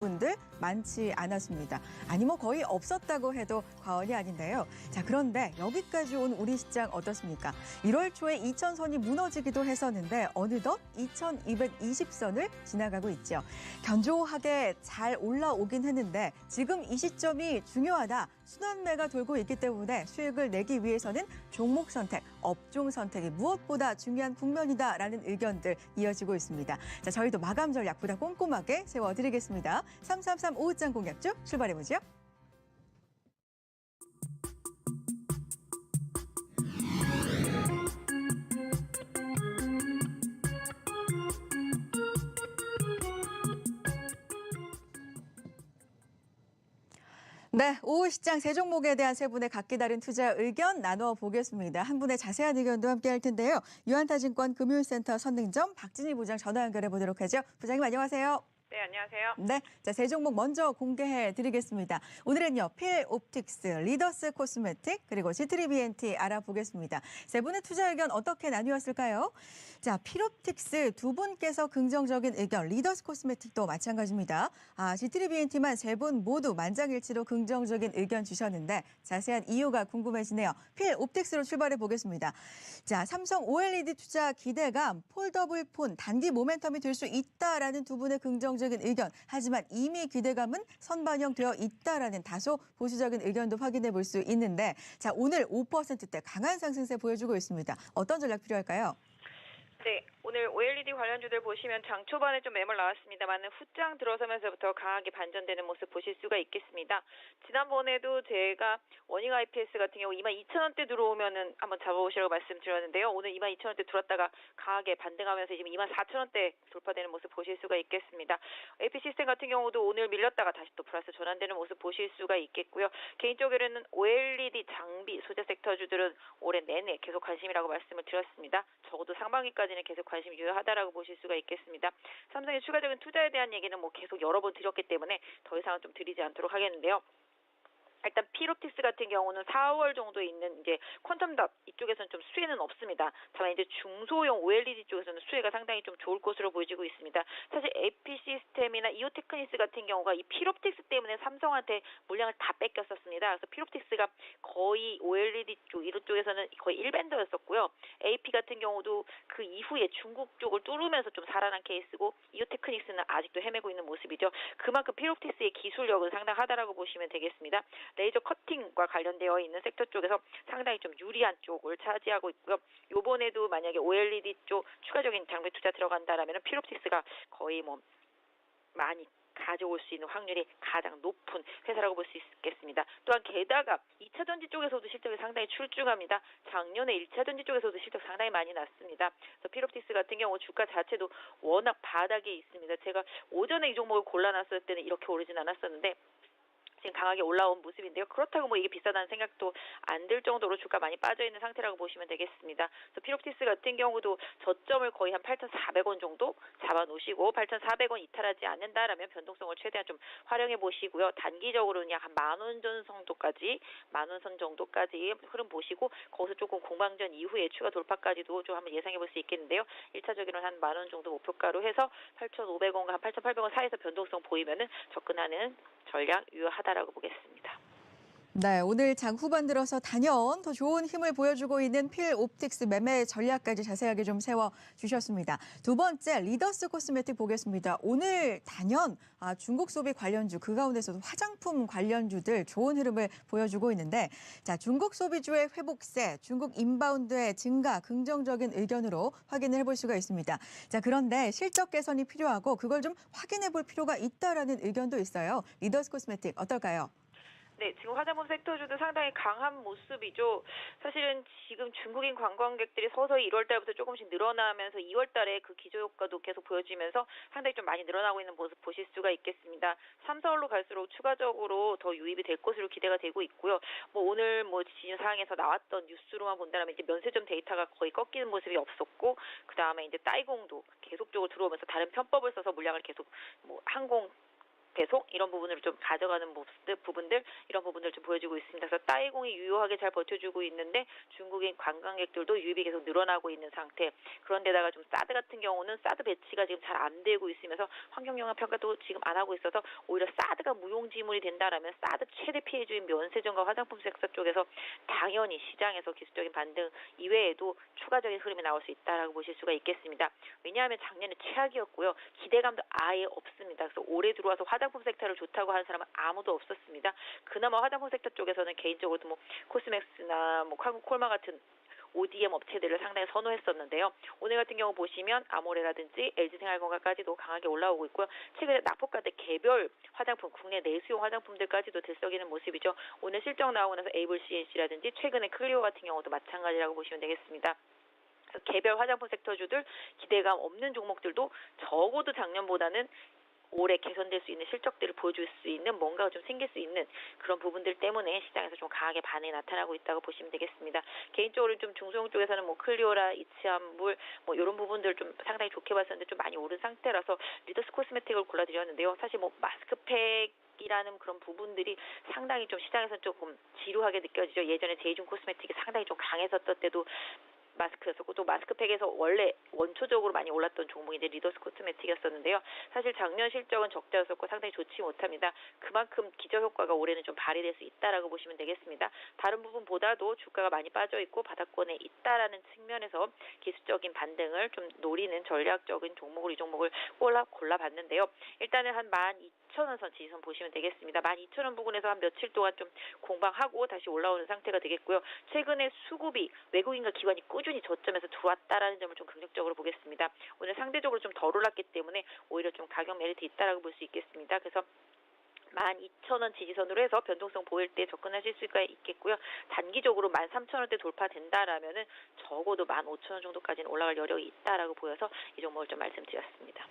분들 많지 않았습니다. 아니 뭐 거의 없었다고 해도 과언이 아닌데요. 자, 그런데 여기까지 온 우리 시장 어떻습니까? 1월 초에 2000선이 무너지기도 했었는데 어느덧 2220선을 지나가고 있죠. 견조하게 잘 올라오긴 했는데 지금 이 시점이 중요하다. 순환매가 돌고 있기 때문에 수익을 내기 위해서는 종목 선택, 업종 선택이 무엇보다 중요한 국면이다라는 의견들 이어지고 있습니다. 자, 저희도 마감 전략 보다 꼼꼼하게 세워드리겠습니다. 333 오후장 공략주 출발해보죠. 네, 오후 시장 세 종목에 대한 세 분의 각기 다른 투자 의견 나눠보겠습니다. 한 분의 자세한 의견도 함께 할 텐데요. 유한타증권 금융센터 선능점 박진희 부장 전화 연결해 보도록 하죠. 부장님 안녕하세요. 네, 안녕하세요. 네, 자, 세 종목 먼저 공개해 드리겠습니다. 오늘은요, 필옵틱스, 리더스 코스메틱, 그리고 지트리비엔티 알아보겠습니다. 세 분의 투자 의견 어떻게 나뉘었을까요? 자, 필옵틱스 두 분께서 긍정적인 의견, 리더스 코스메틱도 마찬가지입니다. 지트리비엔티만 세 분 모두 만장일치로 긍정적인 의견 주셨는데 자세한 이유가 궁금해지네요. 필옵틱스로 출발해 보겠습니다. 자, 삼성 OLED 투자 기대감, 폴더블 폰 단기 모멘텀이 될 수 있다라는 두 분의 긍정적인 의견. 하지만 이미 기대감은 선반영되어 있다라는 다소 보수적인 의견도 확인해 볼 수 있는데 자, 오늘 5%대 강한 상승세 보여주고 있습니다. 어떤 전략 필요할까요? 네, 오늘 OLED 관련주들 보시면 장 초반에 좀 매물 나왔습니다만 후장 들어서면서부터 강하게 반전되는 모습 보실 수가 있겠습니다. 지난번에도 제가 워닝 IPS 같은 경우 22,000원대 들어오면은 한번 잡아보시라고 말씀드렸는데요. 오늘 22,000원대 들어왔다가 강하게 반등하면서 지금 24,000원대 돌파되는 모습 보실 수가 있겠습니다. AP 시스템 같은 경우도 오늘 밀렸다가 다시 또 플러스 전환되는 모습 보실 수가 있겠고요. 개인적으로는 OLED 장비 소재 섹터주들은 올해 내내 계속 관심이라고 말씀을 드렸습니다. 적어도 상반기까지는 계속 관심이 유효하다라고 보실 수가 있겠습니다. 삼성의 추가적인 투자에 대한 얘기는 뭐 계속 여러 번 드렸기 때문에 더 이상은 좀 드리지 않도록 하겠는데요. 일단 필옵틱스 같은 경우는 4월 정도에 있는 이제 퀀텀닷 이쪽에서는 좀 수혜는 없습니다. 다만 이제 중소형 OLED 쪽에서는 수혜가 상당히 좀 좋을 것으로 보여지고 있습니다. 사실 AP 시스템이나 이오테크니스 같은 경우가 이 필옵틱스 때문에 삼성한테 물량을 다 뺏겼었습니다. 그래서 필옵틱스가 거의 OLED 쪽 이런 쪽에서는 거의 1밴더였었고요. AP 같은 경우도 그 이후에 중국 쪽을 뚫으면서 좀 살아난 케이스고 이오테크니스는 아직도 헤매고 있는 모습이죠. 그만큼 필옵틱스의 기술력은 상당하다라고 보시면 되겠습니다. 레이저 커팅과 관련되어 있는 섹터 쪽에서 상당히 좀 유리한 쪽을 차지하고 있고요. 이번에도 만약에 OLED 쪽 추가적인 장비 투자 들어간다라면 필옵틱스가 거의 뭐 많이 가져올 수 있는 확률이 가장 높은 회사라고 볼 수 있겠습니다. 또한 게다가 2차 전지 쪽에서도 실적이 상당히 출중합니다. 작년에 1차 전지 쪽에서도 실적 상당히 많이 났습니다. 그래서 필옵틱스 같은 경우 주가 자체도 워낙 바닥에 있습니다. 제가 오전에 이 종목을 골라놨을 때는 이렇게 오르진 않았었는데 지금 강하게 올라온 모습인데요. 그렇다고 뭐 이게 비싸다는 생각도 안 들 정도로 주가 많이 빠져있는 상태라고 보시면 되겠습니다. 그래서 필옵틱스 같은 경우도 저점을 거의 한 8,400원 정도 잡아놓으시고 8,400원 이탈하지 않는다라면 변동성을 최대한 좀 활용해 보시고요. 단기적으로는 약 한 10,000원 정도까지 10,000원 선 정도까지 흐름 보시고 거기서 조금 공방전 이후에 추가 돌파까지도 좀 한번 예상해 볼 수 있겠는데요. 1차적으로는 한 10,000원 정도 목표가로 해서 8,500원과 한 8,800원 사이에서 변동성 보이면은 접근하는 전략 유효하다라고 보겠습니다. 네, 오늘 장 후반 들어서 단연 더 좋은 힘을 보여주고 있는 필옵틱스 매매 전략까지 자세하게 좀 세워주셨습니다. 두 번째, 리더스 코스메틱 보겠습니다. 오늘 단연 중국 소비 관련주, 그 가운데서도 화장품 관련주들 좋은 흐름을 보여주고 있는데 자, 중국 소비주의 회복세, 중국 인바운드의 증가, 긍정적인 의견으로 확인을 해볼 수가 있습니다. 자, 그런데 실적 개선이 필요하고 그걸 좀 확인해 볼 필요가 있다라는 의견도 있어요. 리더스 코스메틱 어떨까요? 네, 지금 화장품 섹터주도 상당히 강한 모습이죠. 사실은 지금 중국인 관광객들이 서서히 1월 달부터 조금씩 늘어나면서 2월 달에 그 기저효과도 계속 보여지면서 상당히 좀 많이 늘어나고 있는 모습 보실 수가 있겠습니다. 3, 4월로 갈수록 추가적으로 더 유입이 될 것으로 기대가 되고 있고요. 뭐 오늘 뭐 지진사항에서 나왔던 뉴스로만 본다면 이제 면세점 데이터가 거의 꺾이는 모습이 없었고 그다음에 이제 따이공도 계속적으로 들어오면서 다른 편법을 써서 물량을 계속 뭐 항공 배송 이런 부분을 좀 가져가는 부분들 이런 부분들 좀 보여주고 있습니다. 그래서 따이공이 유효하게 잘 버텨주고 있는데 중국인 관광객들도 유입이 계속 늘어나고 있는 상태. 그런데다가 좀 사드 같은 경우는 사드 배치가 지금 잘 안 되고 있으면서 환경영향 평가도 지금 안 하고 있어서 오히려 사드가 무용지물이 된다라면 사드 최대 피해주인 면세점과 화장품 섹터 쪽에서 당연히 시장에서 기술적인 반등 이외에도 추가적인 흐름이 나올 수 있다라고 보실 수가 있겠습니다. 왜냐하면 작년에 최악이었고요. 기대감도 아예 없습니다. 그래서 올해 들어와서 화장품 섹터를 좋다고 하는 사람은 아무도 없었습니다. 그나마 화장품 섹터 쪽에서는 개인적으로도 뭐 코스맥스나 뭐 콜마 같은 ODM 업체들을 상당히 선호했었는데요. 오늘 같은 경우 보시면 아모레라든지 LG생활건강까지도 강하게 올라오고 있고요. 최근에 납품가대 개별 화장품, 국내 내수용 화장품들까지도 들썩이는 모습이죠. 오늘 실적 나오고 나서 에이블 CNC라든지 최근에 클리오 같은 경우도 마찬가지라고 보시면 되겠습니다. 개별 화장품 섹터주들 기대감 없는 종목들도 적어도 작년보다는 올해 개선될 수 있는 실적들을 보여줄 수 있는 뭔가가 좀 생길 수 있는 그런 부분들 때문에 시장에서 좀 강하게 반응이 나타나고 있다고 보시면 되겠습니다. 개인적으로 좀 중소형 쪽에서는 뭐 클리오라, 이치한물 뭐 이런 부분들 좀 상당히 좋게 봤었는데 좀 많이 오른 상태라서 리더스 코스메틱을 골라드렸는데요. 사실 뭐 마스크팩 이라는 그런 부분들이 상당히 좀 시장에서 조금 지루하게 느껴지죠. 예전에 제이준 코스메틱이 상당히 좀 강했었던 때도 마스크였었고 또 마스크팩에서 원래 원초적으로 많이 올랐던 종목이 이제 리더스 코스메틱이었었는데요. 사실 작년 실적은 적자였었고 상당히 좋지 못합니다. 그만큼 기저 효과가 올해는 좀 발휘될 수 있다라고 보시면 되겠습니다. 다른 부분보다도 주가가 많이 빠져 있고 바닥권에 있다라는 측면에서 기술적인 반등을 좀 노리는 전략적인 종목을 이 종목을 골라봤는데요. 일단은 한 12,000원 선 지지선 보시면 되겠습니다. 12,000원 부근에서 한 며칠 동안 좀 공방하고 다시 올라오는 상태가 되겠고요. 최근에 수급이 외국인과 기관이 꾸준히 저점에서 들어왔다라는 점을 좀 긍정적으로 보겠습니다. 오늘 상대적으로 좀 덜 올랐기 때문에 오히려 좀 가격 메리트 있다라고 볼 수 있겠습니다. 그래서 12,000원 지지선으로 해서 변동성 보일 때 접근하실 수가 있겠고요. 단기적으로 13,000원대 돌파된다라면은 적어도 15,000원 정도까지는 올라갈 여력이 있다라고 보여서 이 종목을 좀 말씀드렸습니다.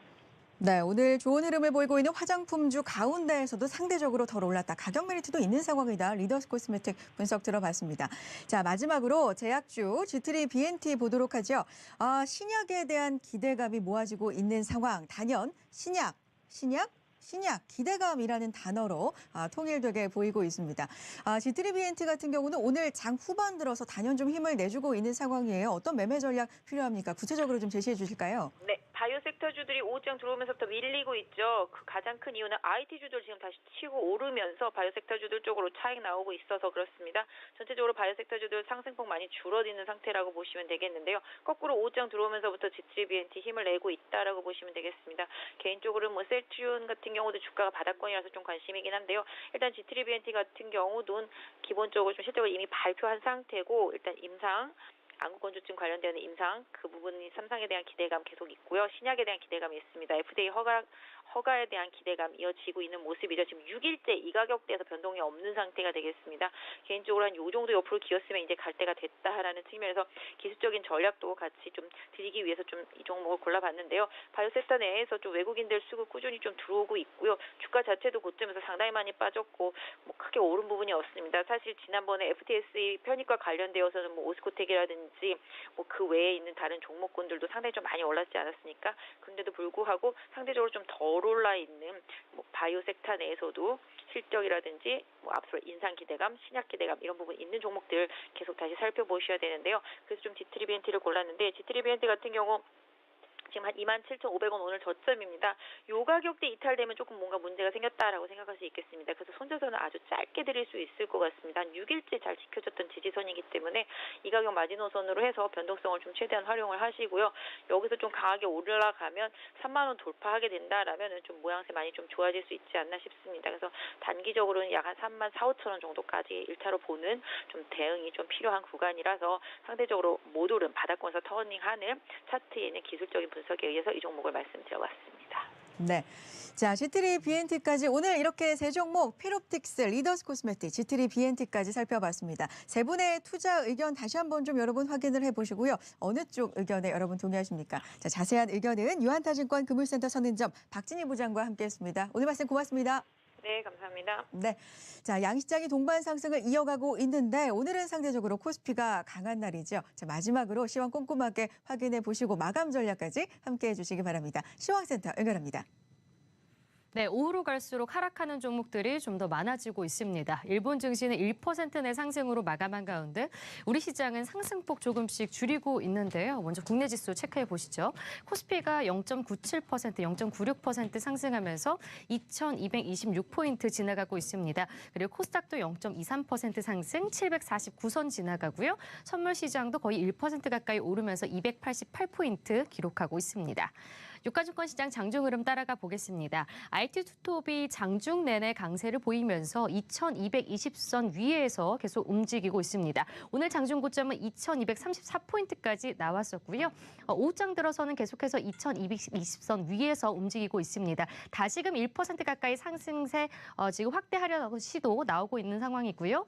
네, 오늘 좋은 흐름을 보이고 있는 화장품주 가운데에서도 상대적으로 덜 올랐다. 가격 메리트도 있는 상황이다. 리더스 코스메틱 분석 들어봤습니다. 자, 마지막으로 제약주 G3 BNT 보도록 하죠. 신약에 대한 기대감이 모아지고 있는 상황. 단연 신약, 기대감이라는 단어로 통일되게 보이고 있습니다. G3 BNT 같은 경우는 오늘 장 후반 들어서 단연 좀 힘을 내주고 있는 상황이에요. 어떤 매매 전략 필요합니까? 구체적으로 좀 제시해 주실까요? 네, 바이오 섹터주들이 오후장 들어오면서부터 밀리고 있죠. 그 가장 큰 이유는 IT주들 지금 다시 치고 오르면서 바이오 섹터주들 쪽으로 차익 나오고 있어서 그렇습니다. 전체적으로 바이오 섹터주들 상승폭 많이 줄어드는 상태라고 보시면 되겠는데요. 거꾸로 오후장 들어오면서부터 G3 BNT 힘을 내고 있다라고 보시면 되겠습니다. 개인적으로 뭐 셀트리온 같은 경우도 주가가 바닥권이라서 좀 관심이긴 한데요. 일단 G3 BNT 같은 경우도 기본적으로 좀 실적을 이미 발표한 상태고 일단 임상 안구건조증 관련되는 임상 그 부분이 삼상에 대한 기대감 계속 있고요. 신약에 대한 기대감이 있습니다. FDA 허가에 대한 기대감 이어지고 있는 모습이죠. 지금 6일째 이 가격대에서 변동이 없는 상태가 되겠습니다. 개인적으로 한 요 정도 옆으로 기었으면 이제 갈 때가 됐다라는 측면에서 기술적인 전략도 같이 좀 드리기 위해서 좀 이 종목을 골라봤는데요. 바이오 섹터 내에서 좀 외국인들 수급 꾸준히 좀 들어오고 있고요. 주가 자체도 고점에서 상당히 많이 빠졌고 뭐 크게 오른 부분이 없습니다. 사실 지난번에 FTSE 편입과 관련되어서는 뭐 오스코텍이라든지 뭐 그 외에 있는 다른 종목군들도 상당히 좀 많이 올랐지 않았습니까? 그런데도 불구하고 상대적으로 좀 덜 올라 있는 뭐 바이오 섹터 내에서도 실적이라든지 뭐 앞으로 인상 기대감, 신약 기대감 이런 부분 있는 종목들 계속 다시 살펴보셔야 되는데요. 그래서 좀 G3 BNT를 골랐는데 G3 BNT 같은 경우 지금 한 27,500원 오늘 저점입니다. 요 가격대 이탈되면 조금 뭔가 문제가 생겼다라고 생각할 수 있겠습니다. 그래서 손절선은 아주 짧게 드릴 수 있을 것 같습니다. 한 6일째 잘 지켜졌던 지지선이기 때문에 이 가격 마지노선으로 해서 변동성을 좀 최대한 활용을 하시고요. 여기서 좀 강하게 올라가면 3만 원 돌파하게 된다라면은 좀 모양새 많이 좀 좋아질 수 있지 않나 싶습니다. 그래서 단기적으로는 약 한 3만 4, 5천 원 정도까지 1차로 보는 좀 대응이 좀 필요한 구간이라서 상대적으로 못 오른 바닥권에서 터닝하는 차트에 있는 기술적인 분석에 의해서 이 종목을 말씀드려봤습니다. 네. 자, G3 BNT까지 오늘 이렇게 세 종목 필옵틱스, 리더스 코스메틱, G3 BNT까지 살펴봤습니다. 세 분의 투자 의견 다시 한번 좀 여러분 확인을 해보시고요. 어느 쪽 의견에 여러분 동의하십니까? 자, 자세한 의견은 유한타증권 금융센터 선인점 박진희 부장과 함께했습니다. 오늘 말씀 고맙습니다. 네, 감사합니다. 네. 자, 양시장이 동반 상승을 이어가고 있는데 오늘은 상대적으로 코스피가 강한 날이죠. 자, 마지막으로 시황 꼼꼼하게 확인해 보시고 마감 전략까지 함께해 주시기 바랍니다. 시황센터 연결합니다. 네, 오후로 갈수록 하락하는 종목들이 좀 더 많아지고 있습니다. 일본 증시는 1% 내 상승으로 마감한 가운데 우리 시장은 상승폭 조금씩 줄이고 있는데요. 먼저 국내 지수 체크해 보시죠. 코스피가 0.97%, 0.96% 상승하면서 2,226포인트 지나가고 있습니다. 그리고 코스닥도 0.23% 상승, 749선 지나가고요. 선물 시장도 거의 1% 가까이 오르면서 288포인트 기록하고 있습니다. 유가증권 시장 장중 흐름 따라가 보겠습니다. IT 투톱이 장중 내내 강세를 보이면서 2220선 위에서 계속 움직이고 있습니다. 오늘 장중 고점은 2234포인트까지 나왔었고요. 오후장 들어서는 계속해서 2220선 위에서 움직이고 있습니다. 다시금 1% 가까이 상승세 지금 확대하려는 시도 나오고 있는 상황이고요.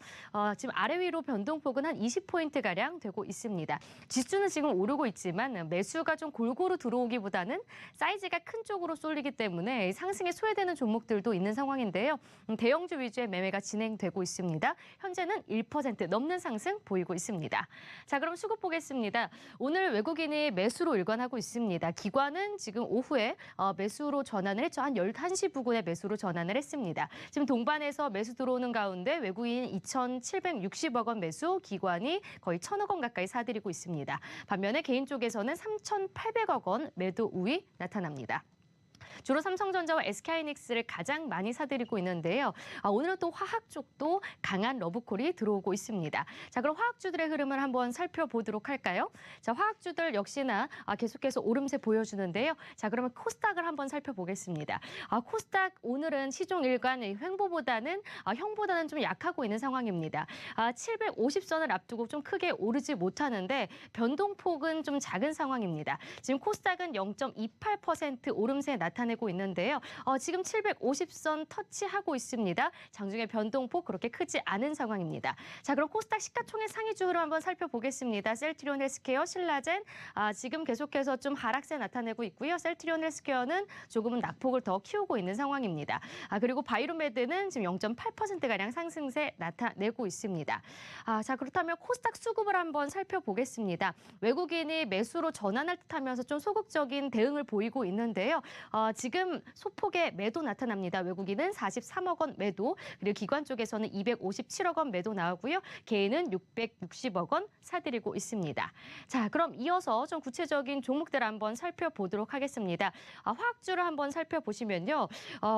지금 아래 위로 변동폭은 한 20포인트가량 되고 있습니다. 지수는 지금 오르고 있지만 매수가 좀 골고루 들어오기보다는 사이즈가 큰 쪽으로 쏠리기 때문에 상승에 소외되는 종목들도 있는 상황인데요. 대형주 위주의 매매가 진행되고 있습니다. 현재는 1% 넘는 상승 보이고 있습니다. 자, 그럼 수급 보겠습니다. 오늘 외국인이 매수로 일관하고 있습니다. 기관은 지금 오후에 매수로 전환을 했죠. 한 11시 부근에 매수로 전환을 했습니다. 지금 동반해서 매수 들어오는 가운데 외국인 2,760억 원 매수, 기관이 거의 1,000억 원 가까이 사들이고 있습니다. 반면에 개인 쪽에서는 3,800억 원 매도 우위 나타납니다. 주로 삼성전자와 SK하이닉스를 가장 많이 사들이고 있는데요. 오늘은 또 화학 쪽도 강한 러브콜이 들어오고 있습니다. 자, 그럼 화학주들의 흐름을 한번 살펴보도록 할까요? 자, 화학주들 역시나 계속해서 오름세 보여주는데요. 자, 그러면 코스닥을 한번 살펴보겠습니다. 코스닥 오늘은 시종 일관 횡보보다는 형보다는 좀 약하고 있는 상황입니다. 750선을 앞두고 좀 크게 오르지 못하는데 변동폭은 좀 작은 상황입니다. 지금 코스닥은 0.28% 오름세 나타내고 있는데요. 지금 750선 터치하고 있습니다. 장중에 변동폭 그렇게 크지 않은 상황입니다. 자, 그럼 코스닥 시가총액 상위주 흐름 한번 살펴보겠습니다. 셀트리온 헬스케어, 신라젠 지금 계속해서 좀 하락세 나타내고 있고요. 셀트리온 헬스케어는 조금은 낙폭을 더 키우고 있는 상황입니다. 그리고 바이로메드는 지금 0.8%가량 상승세 나타내고 있습니다. 자, 그렇다면 코스닥 수급을 한번 살펴보겠습니다. 외국인이 매수로 전환할 듯하면서 좀 소극적인 대응을 보이고 있는데요. 지금 소폭의 매도 나타납니다. 외국인은 43억 원 매도, 그리고 기관 쪽에서는 257억 원 매도 나오고요. 개인은 660억 원 사들이고 있습니다. 자, 그럼 이어서 좀 구체적인 종목들 한번 살펴보도록 하겠습니다. 화학주를 한번 살펴보시면요.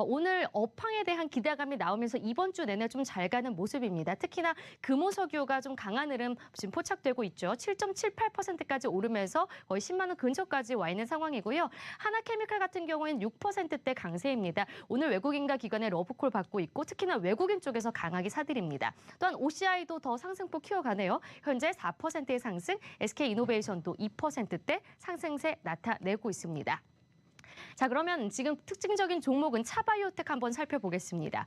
오늘 업황에 대한 기대감이 나오면서 이번 주 내내 좀 잘 가는 모습입니다. 특히나 금호석유가 좀 강한 흐름 지금 포착되고 있죠. 7.78%까지 오르면서 거의 10만 원 근처까지 와 있는 상황이고요. 하나케미칼 같은 경우에는 6%대 강세입니다. 오늘 외국인과 기관의 러브콜 받고 있고 특히나 외국인 쪽에서 강하게 사들입니다. 또한 OCI도 더 상승폭 키워가네요. 현재 4%의 상승, SK이노베이션도 2%대 상승세 나타내고 있습니다. 자, 그러면 지금 특징적인 종목은 차바이오텍 한번 살펴보겠습니다.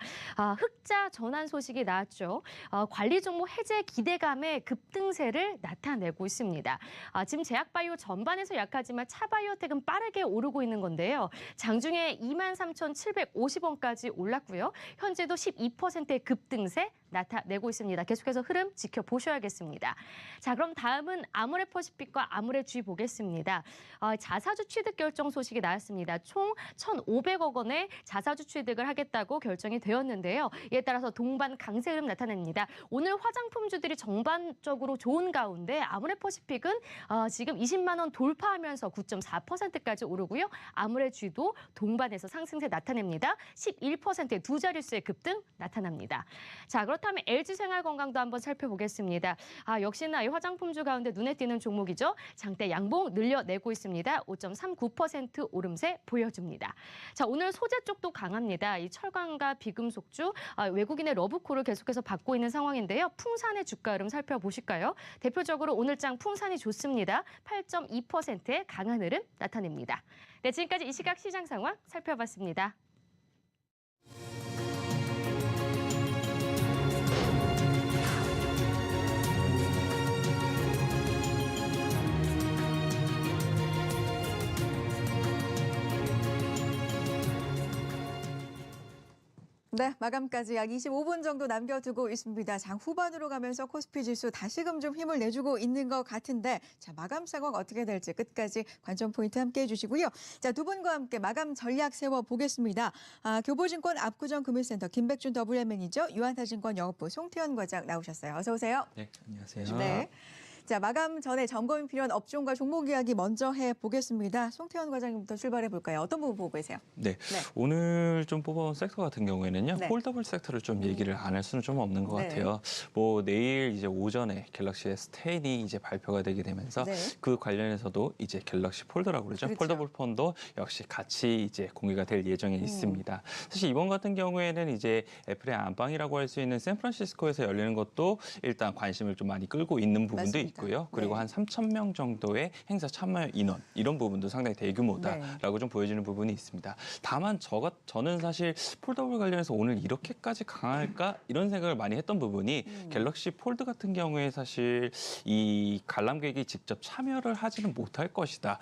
흑자 전환 소식이 나왔죠. 관리 종목 해제 기대감에 급등세를 나타내고 있습니다. 지금 제약바이오 전반에서 약하지만 차바이오텍은 빠르게 오르고 있는 건데요. 장중에 23,750원까지 올랐고요. 현재도 12%의 급등세 나타내고 있습니다. 계속해서 흐름 지켜보셔야겠습니다. 자, 그럼 다음은 아모레퍼시픽과 아모레주의 보겠습니다. 자사주 취득 결정 소식이 나왔습니다. 총 1,500억 원의 자사주 취득을 하겠다고 결정이 되었는데요. 이에 따라서 동반 강세 흐름 나타냅니다. 오늘 화장품주들이 전반적으로 좋은 가운데 아모레퍼시픽은 지금 20만 원 돌파하면서 9.4%까지 오르고요. 아모레주도 동반해서 상승세 나타냅니다. 11%의 두 자릿수의 급등 나타납니다. 자, 그렇다면 LG생활건강도 한번 살펴보겠습니다. 역시나 이 화장품주 가운데 눈에 띄는 종목이죠. 장대 양봉 늘려내고 있습니다. 5.39% 오름세 보여줍니다. 자, 오늘 소재 쪽도 강합니다. 이 철강과 비금속주, 외국인의 러브콜을 계속해서 받고 있는 상황인데요. 풍산의 주가 흐름 살펴보실까요? 대표적으로 오늘장 풍산이 좋습니다. 8.2%의 강한 흐름 나타냅니다. 네, 지금까지 이 시각 시장 상황 살펴봤습니다. 네, 마감까지 약 25분 정도 남겨두고 있습니다. 장 후반으로 가면서 코스피 지수 다시금 좀 힘을 내주고 있는 것 같은데, 자, 마감 상황 어떻게 될지 끝까지 관전 포인트 함께 해주시고요. 자, 두 분과 함께 마감 전략 세워보겠습니다. 교보증권 압구정 금융센터 김백준 더블유 매니저, 유한타증권 영업부 송태현 과장 나오셨어요. 어서 오세요. 네, 안녕하세요. 네. 자, 마감 전에 점검이 필요한 업종과 종목 이야기 먼저 해보겠습니다. 송태현 과장님부터 출발해 볼까요? 어떤 부분 보고 계세요? 네, 오늘 좀 뽑아온 섹터 같은 경우에는요, 네. 폴더블 섹터를 좀 얘기를 안 할 수는 좀 없는 것 네. 같아요. 뭐 내일 이제 오전에 갤럭시 S10이 이제 발표가 되게 되면서 네. 그 관련해서도 이제 갤럭시 폴더라고 그러죠. 그렇죠. 폴더블 폰도 역시 같이 이제 공개가 될 예정에 있습니다. 사실 이번 같은 경우에는 이제 애플의 안방이라고 할 수 있는 샌프란시스코에서 열리는 것도 일단 관심을 좀 많이 끌고 있는 부분도 맞습니다. 있고요. 그리고 네. 한 3,000명 정도의 행사 참여 인원 이런 부분도 상당히 대규모다라고 좀 보여지는 부분이 있습니다. 다만 저는 사실 폴더블 관련해서 오늘 이렇게까지 강할까 이런 생각을 많이 했던 부분이 갤럭시 폴드 같은 경우에 사실 이 관람객이 직접 참여를 하지는 못할 것이다.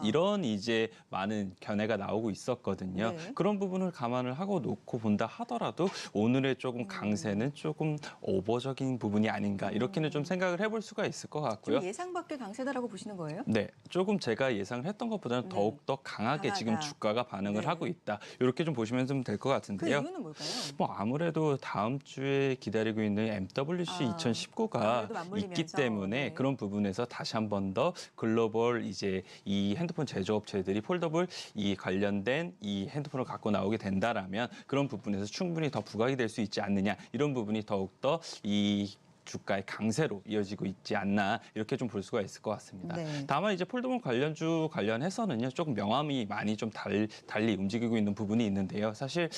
이런 이제 많은 견해가 나오고 있었거든요. 네. 그런 부분을 감안을 하고 놓고 본다 하더라도 오늘의 조금 강세는 조금 오버적인 부분이 아닌가 이렇게는 좀 생각을 해볼 수가 있을 것 같고요. 좀 예상 밖의 강세다라고 보시는 거예요? 네, 조금 제가 예상을 했던 것보다는 네. 더욱 더 강하게 강하다. 지금 주가가 반응을 네. 하고 있다. 이렇게 좀 보시면 좀 될 것 그 같은데요. 이유는 뭘까요? 뭐 아무래도 다음 주에 기다리고 있는 MWC 2019가 아무래도 맞물리면서. 있기 때문에 네. 그런 부분에서 다시 한 번 더 글로벌 이제 이 핸드폰 제조업체들이 폴더블 이 관련된 이 핸드폰을 갖고 나오게 된다라면 그런 부분에서 충분히 더 부각이 될 수 있지 않느냐 이런 부분이 더욱 더 이 주가의 강세로 이어지고 있지 않나 이렇게 좀 볼 수가 있을 것 같습니다. 네. 다만 이제 폴더블 관련주 관련해서는요 조금 명암이 많이 좀 달리 움직이고 있는 부분이 있는데요. 사실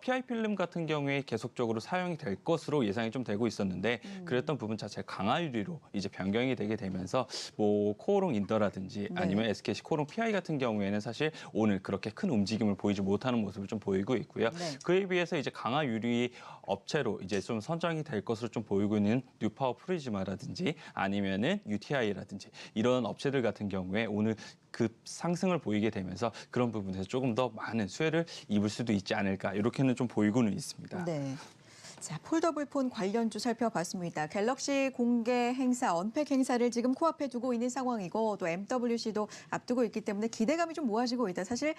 PI 필름 같은 경우에 계속적으로 사용이 될 것으로 예상이 좀 되고 있었는데 그랬던 부분 자체가 강화 유리로 이제 변경이 되게 되면서 뭐 코오롱 인더라든지 네. 아니면 SKC 코오롱 PI 같은 경우에는 사실 오늘 그렇게 큰 움직임을 보이지 못하는 모습을 좀 보이고 있고요. 네. 그에 비해서 이제 강화 유리 업체로 이제 좀 선정이 될 것으로 좀 보이고 있는 뉴파워 프리즈마라든지 아니면은 UTI라든지 이런 업체들 같은 경우에 오늘 급 상승을 보이게 되면서 그런 부분에서 조금 더 많은 수혜를 입을 수도 있지 않을까 이렇게는 좀 보이고는 있습니다. 네. 자, 폴더블 폰 관련주 살펴봤습니다. 갤럭시 공개 행사, 언팩 행사를 지금 코앞에 두고 있는 상황이고 또 MWC도 앞두고 있기 때문에 기대감이 좀 모아지고 있다. 사실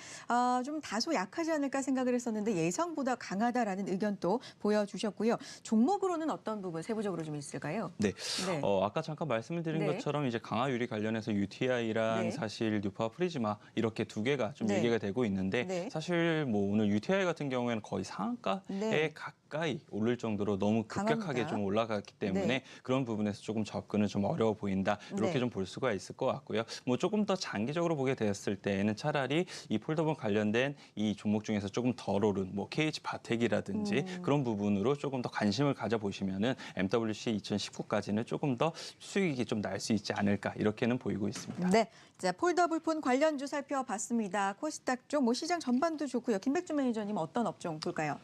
좀 다소 약하지 않을까 생각을 했었는데 예상보다 강하다라는 의견도 보여주셨고요. 종목으로는 어떤 부분 세부적으로 좀 있을까요? 네. 네. 아까 잠깐 말씀을 드린 네. 것처럼 이제 강화 유리 관련해서 UTI랑 네. 사실 뉴파워 프리즈마 이렇게 두 개가 좀 네. 얘기가 되고 있는데 네. 사실 뭐 오늘 UTI 같은 경우에는 거의 상한가에 네. 가까이 오를 정도로 너무 급격하게 강합니다. 좀 올라갔기 때문에 네. 그런 부분에서 조금 접근은 좀 어려워 보인다 이렇게 네. 좀 볼 수가 있을 것 같고요. 뭐 조금 더 장기적으로 보게 되었을 때에는 차라리 이 폴더블 관련된 이 종목 중에서 조금 덜 오른 뭐 KH 바텍이라든지 그런 부분으로 조금 더 관심을 가져보시면은 MWC 2019까지는 조금 더 수익이 좀 날 수 있지 않을까 이렇게는 보이고 있습니다. 네. 자, 폴더블 폰 관련주 살펴봤습니다. 코스닥 쪽, 뭐 시장 전반도 좋고요. 김백준 매니저님 어떤 업종 볼까요?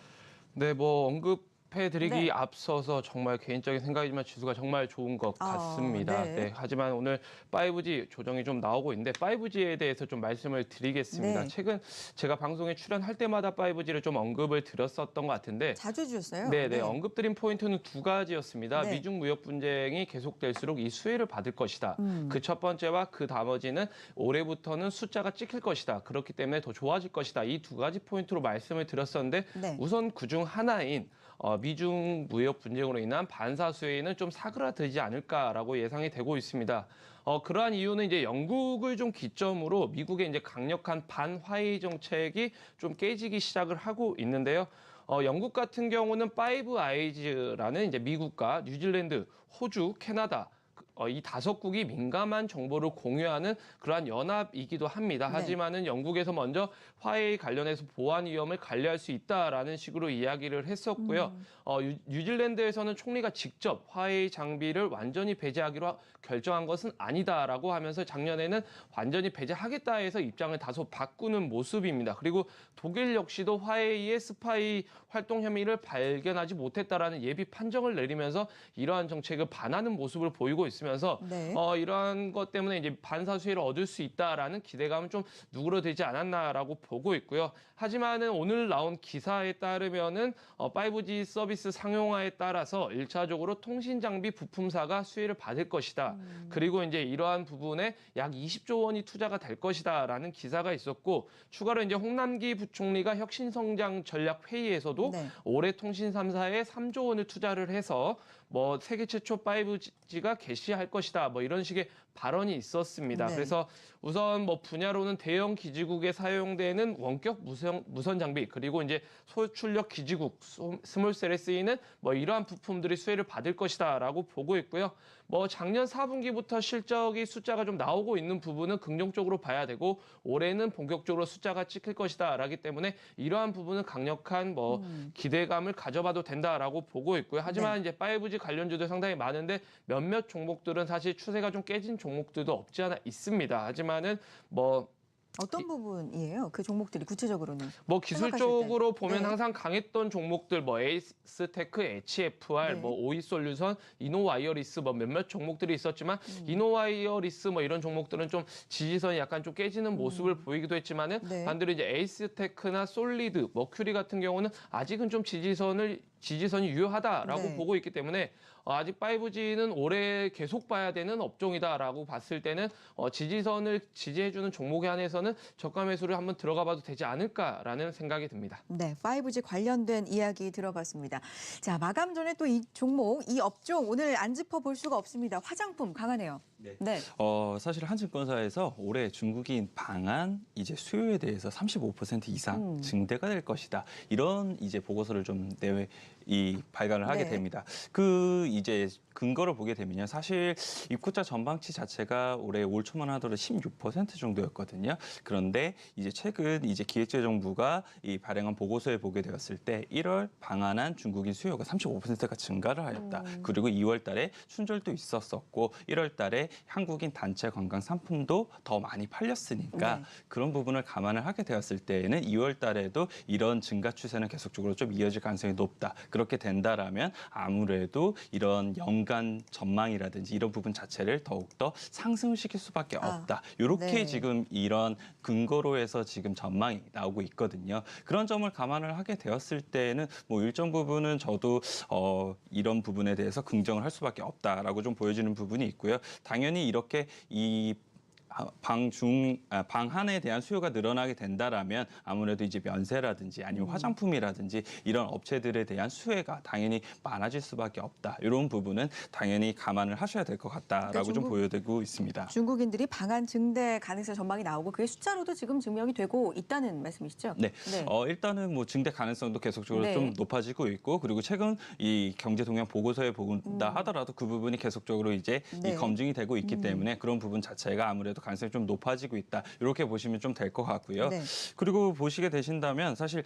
네, 뭐 언급해드리기 네. 앞서서 정말 개인적인 생각이지만 지수가 정말 좋은 것 같습니다. 네. 네, 하지만 오늘 5G 조정이 좀 나오고 있는데 5G에 대해서 좀 말씀을 드리겠습니다. 네. 최근 제가 방송에 출연할 때마다 5G를 좀 언급을 드렸었던 것 같은데 자주 주셨어요? 네, 언급드린 포인트는 두 가지였습니다. 네. 미중 무역 분쟁이 계속될수록 이 수혜를 받을 것이다. 음. 그 첫 번째와 그 나머지는 올해부터는 숫자가 찍힐 것이다. 그렇기 때문에 더 좋아질 것이다. 이 두 가지 포인트로 말씀을 드렸었는데 네. 우선 그중 하나인 미중 무역 분쟁으로 인한 반사 수혜는 좀 사그라들지 않을까라고 예상이 되고 있습니다. 그러한 이유는 이제 영국을 좀 기점으로 미국의 이제 강력한 반화웨이 정책이 좀 깨지기 시작을 하고 있는데요. 영국 같은 경우는 5아이즈라는 이제 미국과 뉴질랜드, 호주, 캐나다 이 5국이 민감한 정보를 공유하는 그러한 연합이기도 합니다. 네. 하지만은 영국에서 먼저 화웨이 관련해서 보안 위험을 관리할 수 있다라는 식으로 이야기를 했었고요. 뉴질랜드에서는 총리가 직접 화웨이 장비를 완전히 배제하기로 결정한 것은 아니다라고 하면서 작년에는 완전히 배제하겠다 해서 입장을 다소 바꾸는 모습입니다. 그리고 독일 역시도 화웨이의 스파이 활동 혐의를 발견하지 못했다라는 예비 판정을 내리면서 이러한 정책을 반하는 모습을 보이고 있습니다. 있으면서 네. 이러한 것 때문에 이제 반사 수혜를 얻을 수 있다라는 기대감은 좀 누그러들지 않았나라고 보고 있고요. 하지만은 오늘 나온 기사에 따르면은 5G 서비스 상용화에 따라서 1차적으로 통신 장비 부품사가 수혜를 받을 것이다. 그리고 이제 이러한 부분에 약 20조 원이 투자가 될 것이다라는 기사가 있었고, 추가로 이제 홍남기 부총리가 혁신성장 전략 회의에서도 네. 올해 통신 3사에 3조 원을 투자를 해서 뭐 세계 최초 5G가 개시할 것이다. 뭐 이런 식의 발언이 있었습니다. 네. 그래서 우선 뭐 분야로는 대형 기지국에 사용되는 원격 무선 장비, 그리고 이제 소출력 기지국 스몰셀에 쓰이는 뭐 이러한 부품들이 수혜를 받을 것이다라고 보고 있고요. 뭐 작년 4분기부터 실적이 숫자가 좀 나오고 있는 부분은 긍정적으로 봐야 되고, 올해는 본격적으로 숫자가 찍힐 것이다라기 때문에 이러한 부분은 강력한 뭐 기대감을 가져봐도 된다라고 보고 있고요. 하지만 이제 5G 관련주도 상당히 많은데 몇몇 종목들은 사실 추세가 좀 깨진 종목들도 없지 않아 있습니다. 하지만은 뭐 어떤 부분이에요? 그 종목들이 구체적으로는? 뭐 기술적으로 때. 보면 네. 항상 강했던 종목들, 뭐 에이스테크, HFR, 네. 뭐 오이솔루션, 이노와이어리스, 뭐 몇몇 종목들이 있었지만 이노와이어리스 뭐 이런 종목들은 좀 지지선이 약간 좀 깨지는 모습을 보이기도 했지만은 네. 반대로 이제 에이스테크나 솔리드, 머큐리 같은 경우는 아직은 좀 지지선이 유효하다라고 네. 보고 있기 때문에 아직 5G는 올해 계속 봐야 되는 업종이다라고 봤을 때는 지지선을 지지해주는 종목에 한해서는 저가 매수를 한번 들어가봐도 되지 않을까라는 생각이 듭니다. 네, 5G 관련된 이야기 들어봤습니다. 자, 마감 전에 또 이 종목, 이 업종 오늘 안 짚어볼 수가 없습니다. 화장품 강하네요. 네. 사실 한증권사에서 올해 중국인 방한 이제 수요에 대해서 35% 이상 증대가 될 것이다. 이런 이제 보고서를 좀 발간을 하게 네. 됩니다. 그 이제 근거를 보게 되면요. 사실 입국자 전방치 자체가 올해 올 초만 하더라도 16% 정도였거든요. 그런데 이제 최근 이제 기획재정부가 이 발행한 보고서에 보게 되었을 때 1월 방한한 중국인 수요가 35%가 증가를 하였다. 그리고 2월 달에 순절도 있었었고 1월 달에 한국인 단체 관광 상품도 더 많이 팔렸으니까 네. 그런 부분을 감안을 하게 되었을 때에는 2월 달에도 이런 증가 추세는 계속적으로 좀 이어질 가능성이 높다. 그렇게 된다라면 아무래도 이런 연간 전망이라든지 이런 부분 자체를 더욱더 상승을 시킬 수밖에 없다. 이렇게 네. 지금 이런 근거로 해서 지금 전망이 나오고 있거든요. 그런 점을 감안을 하게 되었을 때는 뭐 일정 부분은 저도 이런 부분에 대해서 긍정을 할 수밖에 없다라고 좀 보여지는 부분이 있고요. 당연히 이렇게 이 방한에 대한 수요가 늘어나게 된다라면 아무래도 이제 면세라든지 아니면 화장품이라든지 이런 업체들에 대한 수혜가 당연히 많아질 수밖에 없다. 이런 부분은 당연히 감안을 하셔야 될 것 같다라고 그러니까 좀 보여지고 있습니다. 중국인들이 방한 증대 가능성 전망이 나오고 그게 숫자로도 지금 증명이 되고 있다는 말씀이시죠? 네. 일단은 뭐 증대 가능성도 계속적으로 네. 좀 높아지고 있고 그리고 최근 이 경제 동향 보고서에 본다 하더라도 그 부분이 계속적으로 이제 네. 이 검증이 되고 있기 때문에 그런 부분 자체가 아무래도 가능성이 좀 높아지고 있다. 이렇게 보시면 좀 될 것 같고요. 네. 그리고 보시게 되신다면 사실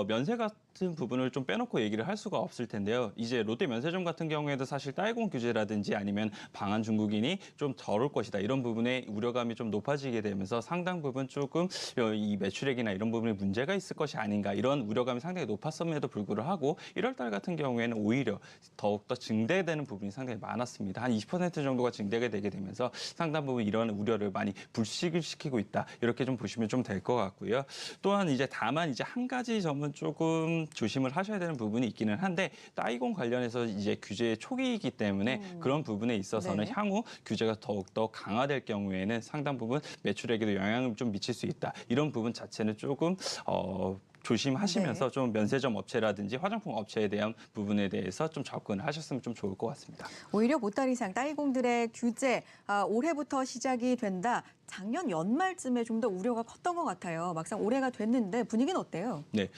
면세 같은 부분을 좀 빼놓고 얘기를 할 수가 없을 텐데요. 이제 롯데 면세점 같은 경우에도 사실 딸공 규제라든지 아니면 방한 중국인이 좀 덜 올 것이다. 이런 부분에 우려감이 좀 높아지게 되면서 상당 부분 조금 이 매출액이나 이런 부분에 문제가 있을 것이 아닌가 이런 우려감이 상당히 높았음에도 불구하고 1월 달 같은 경우에는 오히려 더욱더 증대되는 부분이 상당히 많았습니다. 한 20% 정도가 증대가 되게 되면서 상당 부분 이런 우려를 많이 불식을 시키고 있다. 이렇게 좀 보시면 좀 될 것 같고요. 또한 이제 다만 이제 한 가지 점은 조금 조심을 하셔야 되는 부분이 있기는 한데 따이공 관련해서 이제 규제 초기이기 때문에 그런 부분에 있어서는 네. 향후 규제가 더욱더 강화될 경우에는 상당 부분 매출액에도 영향을 좀 미칠 수 있다. 이런 부분 자체는 조금 조심하시면서 좀 면세점 업체라든지 화장품 업체에 대한 부분에 대해서 좀 접근을 하셨으면 좀 좋을 것 같습니다. 오히려 보따리상 따이공들의 규제 올해부터 시작이 된다. 작년 연말쯤에 좀 더 우려가 컸던 것 같아요. 막상 올해가 됐는데 분위기는 어때요? 네,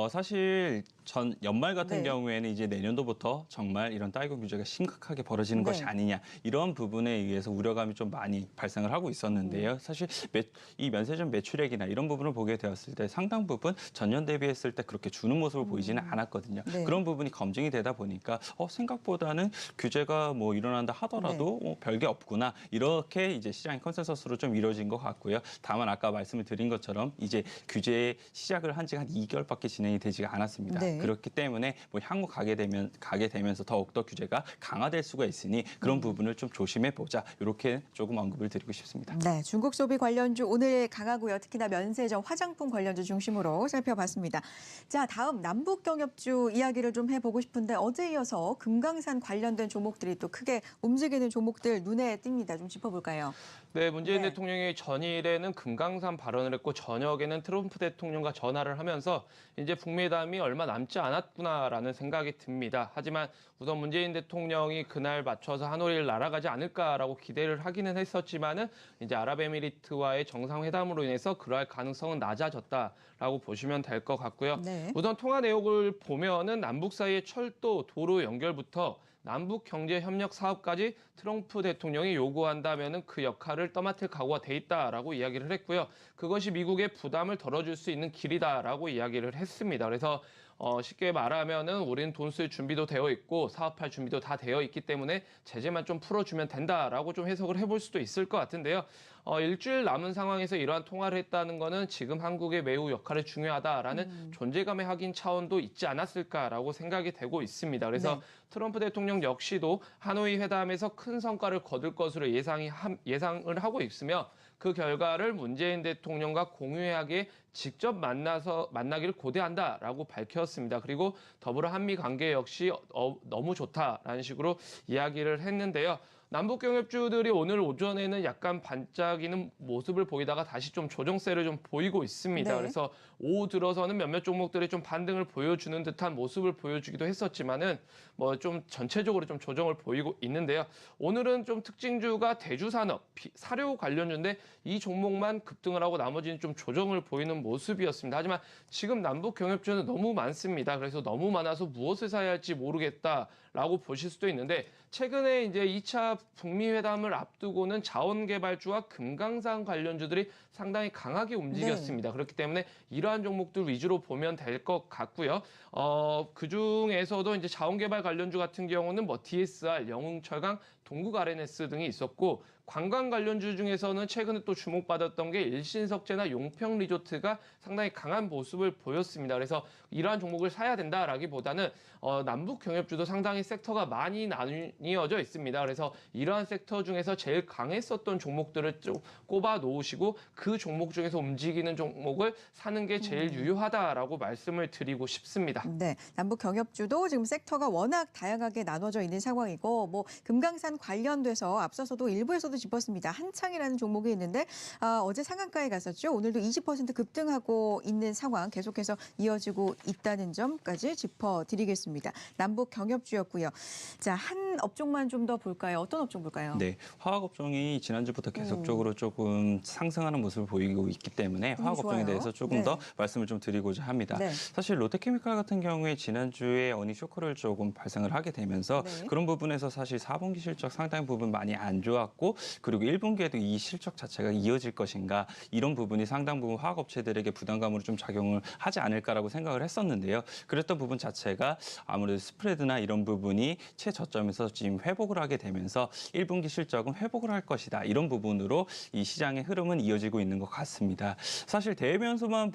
사실 전 연말 같은 네. 경우에는 이제 내년도부터 정말 이런 딸공 규제가 심각하게 벌어지는 네. 것이 아니냐 이런 부분에 의해서 우려감이 좀 많이 발생을 하고 있었는데요. 사실 이 면세점 매출액이나 이런 부분을 보게 되었을 때 상당 부분 전년 대비했을 때 그렇게 주는 모습을 보이지는 않았거든요. 네. 그런 부분이 검증이 되다 보니까 생각보다는 규제가 뭐 일어난다 하더라도 별게 없구나 이렇게 이제 시장의 컨센서스로 좀 이루어진 것 같고요. 다만 아까 말씀을 드린 것처럼 이제 규제 시작을 한 지가 한 2개월밖에 진행이 되지가 않았습니다. 네. 그렇기 때문에 뭐 향후 가게 되면서 더욱더 규제가 강화될 수가 있으니 그런 부분을 좀 조심해 보자. 이렇게 조금 언급을 드리고 싶습니다. 네, 중국 소비 관련주 오늘 강하고요. 특히나 면세점, 화장품 관련주 중심으로 살펴봤습니다. 자, 다음 남북 경협주 이야기를 좀 해보고 싶은데 어제 이어서 금강산 관련된 종목들이 또 크게 움직이는 종목들 눈에 띕니다. 좀 짚어볼까요? 네, 문재인 네. 대통령이 전일에는 금강산 발언을 했고 저녁에는 트럼프 대통령과 전화를 하면서 이제 북미회담이 얼마 남지 않았구나라는 생각이 듭니다. 하지만 우선 문재인 대통령이 그날 맞춰서 하노이를 날아가지 않을까라고 기대를 하기는 했었지만은 이제 아랍에미리트와의 정상회담으로 인해서 그럴 가능성은 낮아졌다라고 보시면 될 것 같고요. 네. 우선 통화 내용을 보면은 남북 사이의 철도, 도로 연결부터 남북 경제 협력 사업까지 트럼프 대통령이 요구한다면은 그 역할을 떠맡을 각오가 돼 있다라고 이야기를 했고요. 그것이 미국의 부담을 덜어줄 수 있는 길이다라고 이야기를 했습니다. 그래서 쉽게 말하면은 우리는 돈 쓸 준비도 되어 있고 사업할 준비도 다 되어 있기 때문에 제재만 좀 풀어주면 된다라고 좀 해석을 해볼 수도 있을 것 같은데요. 일주일 남은 상황에서 이러한 통화를 했다는 거는 지금 한국의 매우 역할이 중요하다라는 존재감의 확인 차원도 있지 않았을까라고 생각이 되고 있습니다. 그래서 네. 트럼프 대통령 역시도 하노이 회담에서 큰 성과를 거둘 것으로 예상을 하고 있으며 그 결과를 문재인 대통령과 공유하게 직접 만나기를 고대한다라고 밝혔습니다. 그리고 더불어 한미 관계 역시 너무 좋다라는 식으로 이야기를 했는데요. 남북 경협주들이 오늘 오전에는 약간 반짝이는 모습을 보이다가 다시 좀 조정세를 좀 보이고 있습니다. 네. 그래서 오후 들어서는 몇몇 종목들이 좀 반등을 보여주는 듯한 모습을 보여주기도 했었지만은 뭐 좀 전체적으로 좀 조정을 보이고 있는데요. 오늘은 좀 특징주가 대주산업, 사료 관련주인데 이 종목만 급등을 하고 나머지는 좀 조정을 보이는 모습이었습니다. 하지만 지금 남북 경협주는 너무 많습니다. 그래서 너무 많아서 무엇을 사야 할지 모르겠다라고 보실 수도 있는데 최근에 이제 2차 북미 회담을 앞두고는 자원개발주와 금강산 관련주들이 상당히 강하게 움직였습니다. 그렇기 때문에 이러한 종목들 위주로 보면 될 것 같고요. 그 중에서도 이제 자원개발 관련주 같은 경우는 뭐 DSR, 영흥철강, 동국 RNS 등이 있었고 관광 관련주 중에서는 최근에 또 주목받았던 게 일신석재나 용평 리조트가 상당히 강한 모습을 보였습니다. 그래서 이러한 종목을 사야 된다라기보다는 남북 경협주도 상당히 섹터가 많이 나뉘어져 있습니다. 그래서 이러한 섹터 중에서 제일 강했었던 종목들을 좀 꼽아 놓으시고 그 종목 중에서 움직이는 종목을 사는 게 제일 유효하다라고 말씀을 드리고 싶습니다. 네, 남북 경협주도 지금 섹터가 워낙 다양하게 나눠져 있는 상황이고 뭐 금강산 관련돼서 앞서서도 일부에서도 짚었습니다. 한창이라는 종목이 있는데 어제 상한가에 갔었죠. 오늘도 20% 급등하고 있는 상황 계속해서 이어지고 있다는 점까지 짚어드리겠습니다. 남북 경협주였고요. 자, 한 업종만 좀 더 볼까요? 어떤 업종 볼까요? 네, 화학 업종이 지난주부터 계속적으로 조금 상승하는 모습을 보이고 있기 때문에 화학 업종에 좋아요. 대해서 조금 네. 더 말씀을 좀 드리고자 합니다. 네. 사실 롯데케미칼 같은 경우에 지난주에 어닝 쇼크를 조금 발생을 하게 되면서 네. 그런 부분에서 사실 4분기 실적 상당 부분 많이 안 좋았고 그리고 1분기에도 이 실적 자체가 이어질 것인가 이런 부분이 상당 부분 화학 업체들에게 부담감으로 좀 작용을 하지 않을까라고 생각을 했었는데요. 그랬던 부분 자체가 아무래도 스프레드나 이런 부분이 최저점에서 지금 회복을 하게 되면서 1분기 실적은 회복을 할 것이다. 이런 부분으로 이 시장의 흐름은 이어지고 있는 것 같습니다. 사실 대변수만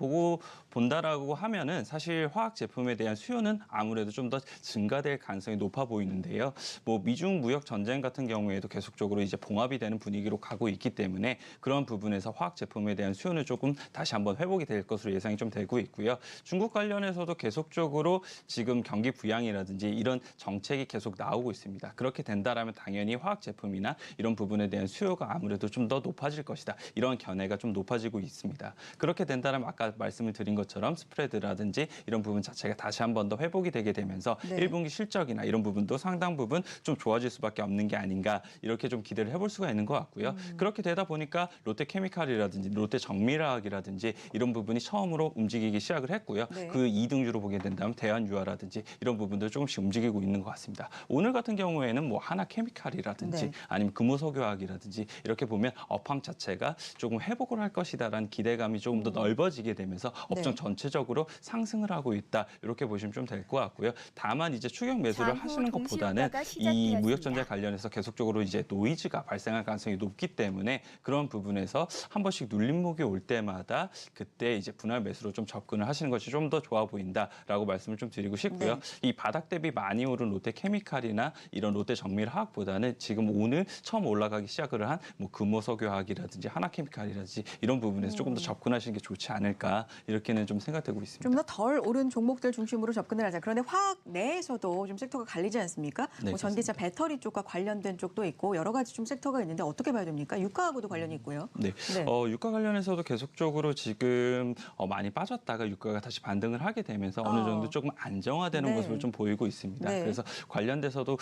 본다라고 하면은 사실 화학 제품에 대한 수요는 아무래도 좀 더 증가될 가능성이 높아 보이는데요. 뭐 미중 무역 전쟁 같은 경우에도 계속적으로 이제 봉합이 되는 분위기로 가고 있기 때문에 그런 부분에서 화학 제품에 대한 수요는 조금 다시 한번 회복이 될 것으로 예상이 좀 되고 있고요. 중국 관련해서도 계속적으로 지금 경기 부양이라든지 이런 정책이 계속 나오고 있습니다. 그렇게 된다라면 당연히 화학 제품이나 이런 부분에 대한 수요가 아무래도 좀 더 높아질 것이다. 이런 견해가 좀 높아지고 있습니다. 그렇게 된다면 아까 말씀을 드린 것처럼 스프레드라든지 이런 부분 자체가 다시 한 번 더 회복이 되게 되면서 네. 1분기 실적이나 이런 부분도 상당 부분 좀 좋아질 수밖에 없는 게 아닌가 이렇게 좀 기대를 해볼 수가 있는 것 같고요. 그렇게 되다 보니까 롯데케미칼이라든지 롯데정밀화학이라든지 이런 부분이 처음으로 움직이기 시작을 했고요. 네. 그 2등주로 보게 된다면 대한유화라든지 이런 부분도 조금씩 움직이고 있는 것 같습니다. 오늘 같은 경우에는 뭐 하나케미칼이라든지 네. 아니면 금호석유화학이라든지 이렇게 보면 업황 자체가 조금 회복을 할 것이다라는 기대감이 조금 더 넓어지게 되면서 업종 네. 전체적으로 상승을 하고 있다. 이렇게 보시면 좀 될 것 같고요. 다만 이제 추격 매수를 하시는 것보다는 이 무역 전쟁 관련해서 계속적으로 이제 노이즈가 발생할 발생할 가능성이 높기 때문에 그런 부분에서 한 번씩 눌림목이 올 때마다 그때 이제 분할 매수로 좀 접근을 하시는 것이 좀 더 좋아 보인다라고 말씀을 좀 드리고 싶고요. 네. 이 바닥 대비 많이 오른 롯데케미칼이나 이런 롯데정밀화학보다는 지금 오늘 처음 올라가기 시작을 한 뭐 금호석유화학이라든지 하나케미칼이라든지 이런 부분에서 조금 더 접근하시는 게 좋지 않을까 이렇게는 좀 생각되고 있습니다. 좀 더 덜 오른 종목들 중심으로 접근을 하자. 그런데 화학 내에서도 좀 섹터가 갈리지 않습니까? 네, 뭐 전기차 배터리 쪽과 관련된 쪽도 있고 여러 가지 좀 섹터가 있는데 어떻게 봐야 됩니까? 유가하고도 관련이 있고요. 네. 네. 유가 관련해서도 계속적으로 지금 많이 빠졌다가 유가가 다시 반등을 하게 되면서 어느 정도 조금 안정화되는 네. 모습을 좀 보이고 있습니다. 네. 그래서 관련돼서도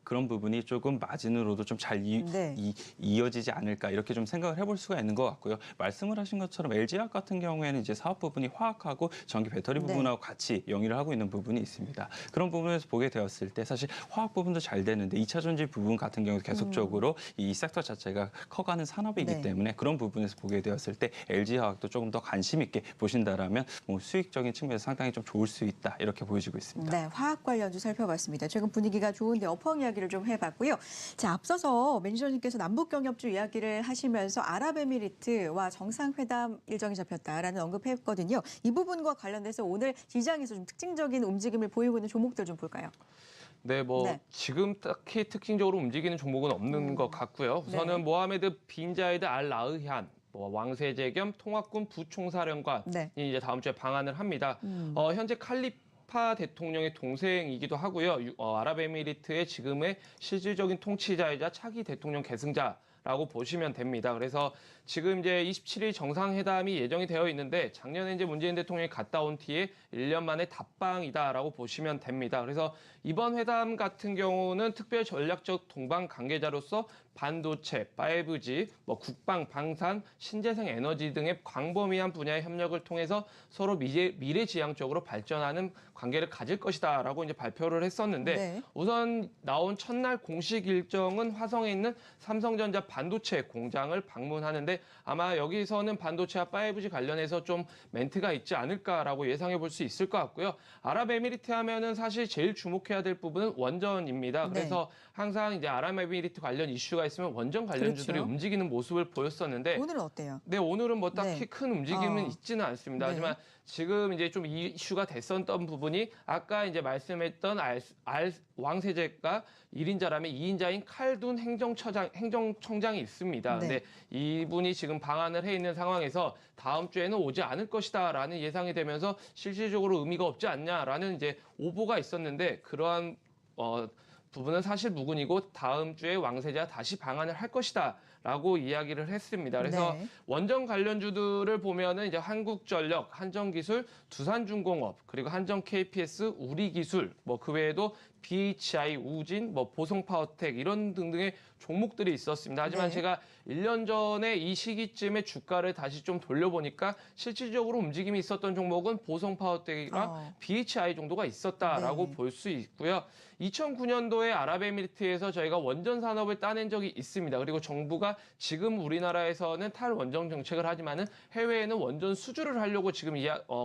그런 부분이 조금 마진으로도 좀 잘 네. 이어지지 않을까 이렇게 좀 생각을 해볼 수가 있는 것 같고요. 말씀을 하신 것처럼 LG화학 같은 경우에는 이제 사업 부분이 화학하고 전기 배터리 네. 부분하고 같이 영위를 하고 있는 부분이 있습니다. 그런 부분에서 보게 되었을 때 사실 화학 부분도 잘 되는데 2차 전지 부분 같은 경우도 계속적으로 이 섹터 자체가 커가는 산업이기 네. 때문에 그런 부분에서 보게 되었을 때 LG화학도 조금 더 관심 있게 보신다라면 뭐 수익적인 측면에서 상당히 좀 좋을 수 있다 이렇게 보여지고 있습니다. 네, 화학 관련주 살펴봤습니다. 최근 분위기가 좋은데 업황 이야기를 좀 해봤고요. 자, 앞서서 매니저님께서 남북 경협주 이야기를 하시면서 아랍에미리트와 정상회담 일정이 잡혔다라는 언급했거든요. 이 부분과 관련돼서 오늘 시장에서 좀 특징적인 움직임을 보이고 있는 종목들 좀 볼까요? 네, 뭐 네. 지금 딱히 특징적으로 움직이는 종목은 없는 것 같고요. 우선은 네. 모하메드 빈 자이드 알 라흐얀 뭐 왕세제 겸 통합군 부총사령관이 네. 이제 다음 주에 방한을 합니다. 현재 칼리파 대통령의 동생이기도 하고요. 아랍에미리트의 지금의 실질적인 통치자이자 차기 대통령 계승자라고 보시면 됩니다. 그래서 지금 이제 27일 정상회담이 예정이 되어 있는데 작년에 이제 문재인 대통령이 갔다 온 뒤에 1년 만에 답방이다라고 보시면 됩니다. 그래서 이번 회담 같은 경우는 특별 전략적 동반 관계자로서 반도체, 5G, 뭐 국방, 방산, 신재생 에너지 등의 광범위한 분야의 협력을 통해서 서로 미래지향적으로 발전하는 관계를 가질 것이다라고 이제 발표를 했었는데 네. 우선 나온 첫날 공식 일정은 화성에 있는 삼성전자 반도체 공장을 방문하는데 아마 여기서는 반도체와 5G 관련해서 좀 멘트가 있지 않을까라고 예상해 볼 수 있을 것 같고요. 아랍에미리트 하면은 사실 제일 주목해야 될 부분은 원전입니다. 네. 그래서 항상 이제 아랍에미리트 관련 이슈가 있으면 원전 관련주들이 그렇죠. 움직이는 모습을 보였었는데 오늘은 어때요? 네, 오늘은 뭐 딱히 네. 큰 움직임은 있지는 않습니다. 네. 하지만 지금 이제 좀 이슈가 됐었던 부분이 아까 이제 말씀했던 왕세제가 1인자라면 2인자인 칼둔 행정청장이 있습니다. 네. 근데 이분이 지금 방한을 해 있는 상황에서 다음 주에는 오지 않을 것이다라는 예상이 되면서 실질적으로 의미가 없지 않냐라는 이제 오보가 있었는데 그러한 부분은 사실 무근이고 다음 주에 왕세자가 다시 방한을 할 것이다라고 이야기를 했습니다. 그래서 네. 원전 관련주들을 보면은 이제 한국전력, 한전기술, 두산중공업, 그리고 한전 KPS, 우리기술, 뭐 그 외에도 BHI, 우진, 뭐 보성파워텍 이런 등등의 종목들이 있었습니다. 하지만 네. 제가 1년 전에 이 시기쯤에 주가를 다시 좀 돌려보니까 실질적으로 움직임이 있었던 종목은 보성파워텍이랑 BHI 정도가 있었다라고 네. 볼 수 있고요. 2009년도에 아랍에미리트에서 저희가 원전 산업을 따낸 적이 있습니다. 그리고 정부가 지금 우리나라에서는 탈원전 정책을 하지만은 해외에는 원전 수주를 하려고 지금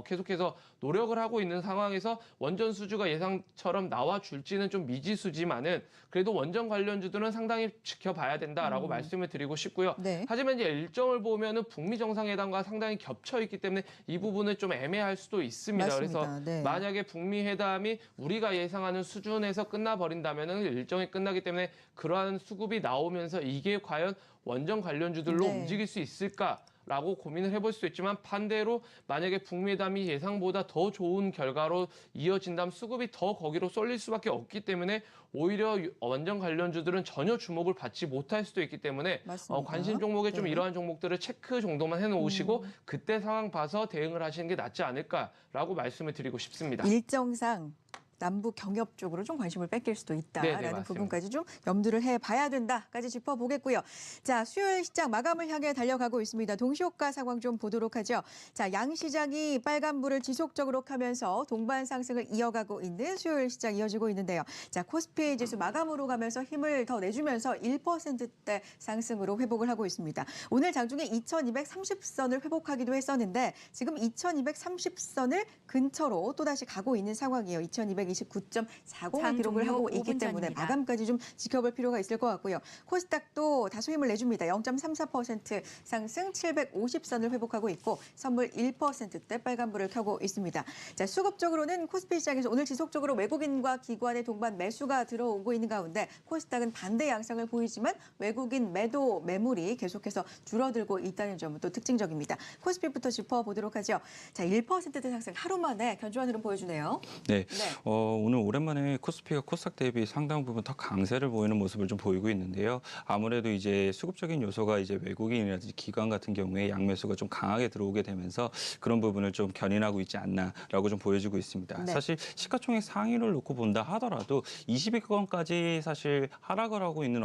계속해서 노력을 하고 있는 상황에서 원전 수주가 예상처럼 나와 줄지는 좀 미지수지만은 그래도 원전 관련주들은 상당히 지켜봐야 된다라고 말씀을 드리고 싶고요. 네. 하지만 이제 일정을 보면은 북미 정상회담과 상당히 겹쳐 있기 때문에 이 부분은 좀 애매할 수도 있습니다. 맞습니다. 그래서 네. 만약에 북미 회담이 우리가 예상하는 수준에서 끝나버린다면은 일정이 끝나기 때문에 그러한 수급이 나오면서 이게 과연 원전 관련주들로 네. 움직일 수 있을까? 라고 고민을 해볼 수 있지만 반대로 만약에 북미회담이 예상보다 더 좋은 결과로 이어진다면 수급이 더 거기로 쏠릴 수밖에 없기 때문에 오히려 원전 관련주들은 전혀 주목을 받지 못할 수도 있기 때문에 맞습니다. 관심 종목에 좀 네. 이러한 종목들을 체크 정도만 해놓으시고 그때 상황 봐서 대응을 하시는 게 낫지 않을까라고 말씀을 드리고 싶습니다. 일정상 남북 경협 쪽으로 좀 관심을 뺏길 수도 있다라는 맞습니다. 부분까지 좀 염두를 해봐야 된다까지 짚어보겠고요. 자, 수요일 시장 마감을 향해 달려가고 있습니다. 동시효과 상황 좀 보도록 하죠. 자, 양 시장이 빨간불을 지속적으로 켜면서 동반 상승을 이어가고 있는 수요일 시장 이어지고 있는데요. 자, 코스피 지수 마감으로 가면서 힘을 더 내주면서 1%대 상승으로 회복을 하고 있습니다. 오늘 장중에 2230선을 회복하기도 했었는데 지금 2230선을 근처로 또다시 가고 있는 상황이에요. 2220 229.40을 기록을 하고 있기 5분 때문에 전입니다. 마감까지 좀 지켜볼 필요가 있을 것 같고요. 코스닥도 다소 힘을 내줍니다. 0.34% 상승 750선을 회복하고 있고 선물 1%대 빨간불을 켜고 있습니다. 자, 수급적으로는 코스피 시장에서 오늘 지속적으로 외국인과 기관의 동반 매수가 들어오고 있는 가운데 코스닥은 반대 양상을 보이지만 외국인 매도 매물이 계속해서 줄어들고 있다는 점은 또 특징적입니다. 코스피부터 짚어보도록 하죠. 자, 1%대 상승 하루 만에 견조한 흐름 보여주네요. 네. 오늘 오랜만에 코스피가 코스닥 대비 상당 부분 더 강세를 보이는 모습을 좀 보이고 있는데요. 아무래도 이제 수급적인 요소가 이제 외국인이라든지 기관 같은 경우에 양매수가 좀 강하게 들어오게 되면서 그런 부분을 좀 견인하고 있지 않나라고 좀 보여지고 있습니다. 네. 사실 시가총액 상위를 놓고 본다 하더라도 20위권까지 사실 하락을 하고 있는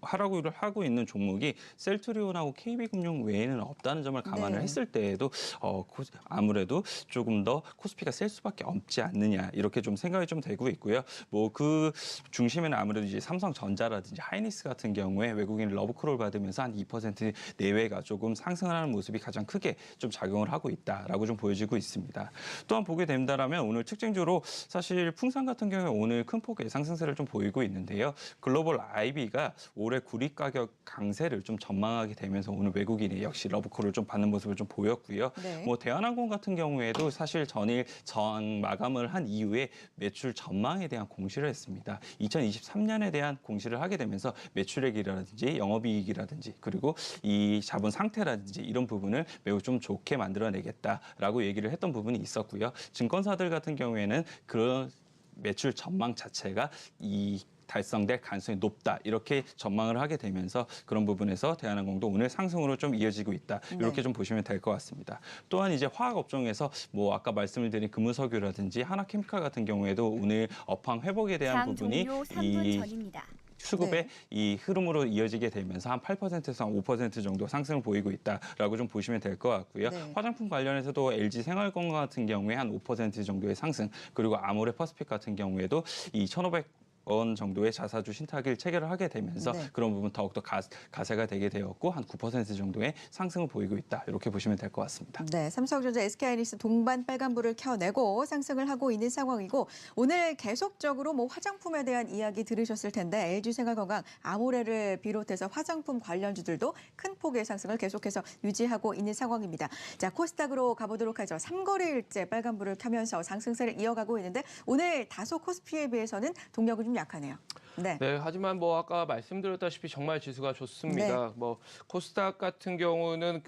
하락을 하고 있는 종목이 셀트리온하고 KB금융 외에는 없다는 점을 감안을 네. 했을 때에도 아무래도 조금 더 코스피가 셀 수밖에 없지 않느냐 이렇게 좀 생각이 좀 되고 있고요. 뭐 그 중심에는 아무래도 이제 삼성전자라든지 하이닉스 같은 경우에 외국인 러브콜을 받으면서 한 2% 내외가 조금 상승을 하는 모습이 가장 크게 좀 작용을 하고 있다라고 좀 보여지고 있습니다. 또한 보게 된다라면 오늘 특징주로 사실 풍산 같은 경우에 오늘 큰 폭의 상승세를 좀 보이고 있는데요. 글로벌 IB가 올해 구리 가격 강세를 좀 전망하게 되면서 오늘 외국인이 역시 러브콜을 좀 받는 모습을 좀 보였고요. 네. 뭐 대한항공 같은 경우에도 사실 전일 전 마감을 한 이후에 매출 전망에 대한 공시를 했습니다. 2023년에 대한 공시를 하게 되면서 매출액이라든지 영업이익이라든지 그리고 이 자본 상태라든지 이런 부분을 매우 좀 좋게 만들어내겠다라고 얘기를 했던 부분이 있었고요. 증권사들 같은 경우에는 그런 매출 전망 자체가 달성될 가능성이 높다 이렇게 전망을 하게 되면서 그런 부분에서 대한항공도 오늘 상승으로 좀 이어지고 있다 이렇게 네. 좀 보시면 될 것 같습니다. 또한 이제 화학 업종에서 뭐 아까 말씀을 드린 금호석유라든지 하나케미칼 같은 경우에도 오늘 업황 회복에 대한 장 부분이 종료 3분 전입니다. 수급의 네. 이 흐름으로 이어지게 되면서 한 8%에서 한 5% 정도 상승을 보이고 있다라고 좀 보시면 될 것 같고요. 네. 화장품 관련해서도 LG 생활건강 같은 경우에 한 5% 정도의 상승 그리고 아모레퍼시픽 같은 경우에도 이 1,500원 정도의 자사주 신탁일 체결을 하게 되면서 네. 그런 부분 더욱더 가세가 되게 되었고 한 9% 정도의 상승을 보이고 있다. 이렇게 보시면 될 것 같습니다. 네, 삼성전자, SK하이닉스 동반 빨간불을 켜내고 상승을 하고 있는 상황이고 오늘 계속적으로 뭐 화장품에 대한 이야기 들으셨을 텐데 LG생활건강, 아모레를 비롯해서 화장품 관련주들도 큰 폭의 상승을 계속해서 유지하고 있는 상황입니다. 자, 코스닥으로 가보도록 하죠. 3거래일째 빨간불을 켜면서 상승세를 이어가고 있는데 오늘 다소 코스피에 비해서는 동력은 좀 약하네요. 네. 네, 하지만 뭐 아까 말씀드렸다시피 정말 지수가 좋습니다. 뭐 코스닥 같은 경우는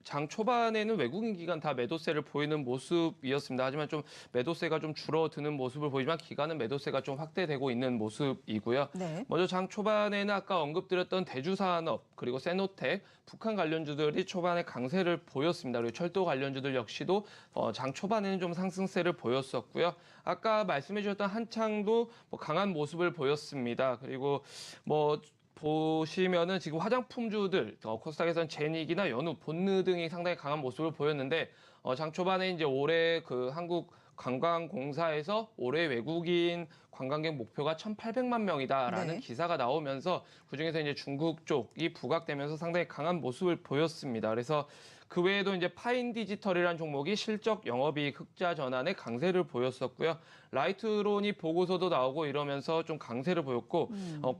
장 초반에는 외국인 기관 다 매도세를 보이는 모습이었습니다. 하지만 좀 매도세가 좀 줄어드는 모습을 보이지만 기관은 매도세가 좀 확대되고 있는 모습이고요. 네. 먼저 장 초반에는 아까 언급드렸던 대주산업 그리고 세노텍, 북한 관련주들이 초반에 강세를 보였습니다. 그리고 철도 관련주들 역시도 장 초반에는 좀 상승세를 보였었고요. 아까 말씀해 주셨던 한창도 뭐 강한 모습을 보였습니다. 그리고 뭐 보시면은 지금 화장품주들 코스닥에서는 제닉이나 연우, 본느 등이 상당히 강한 모습을 보였는데 장 초반에 이제 올해 그 한국 관광공사에서 올해 외국인 관광객 목표가 1,800만 명이다라는 네. 기사가 나오면서 그중에서 이제 중국 쪽이 부각되면서 상당히 강한 모습을 보였습니다. 그래서 그 외에도 이제 파인 디지털이라는 종목이 실적 영업이익 흑자 전환에 강세를 보였었고요. 라이트론이 보고서도 나오고 이러면서 좀 강세를 보였고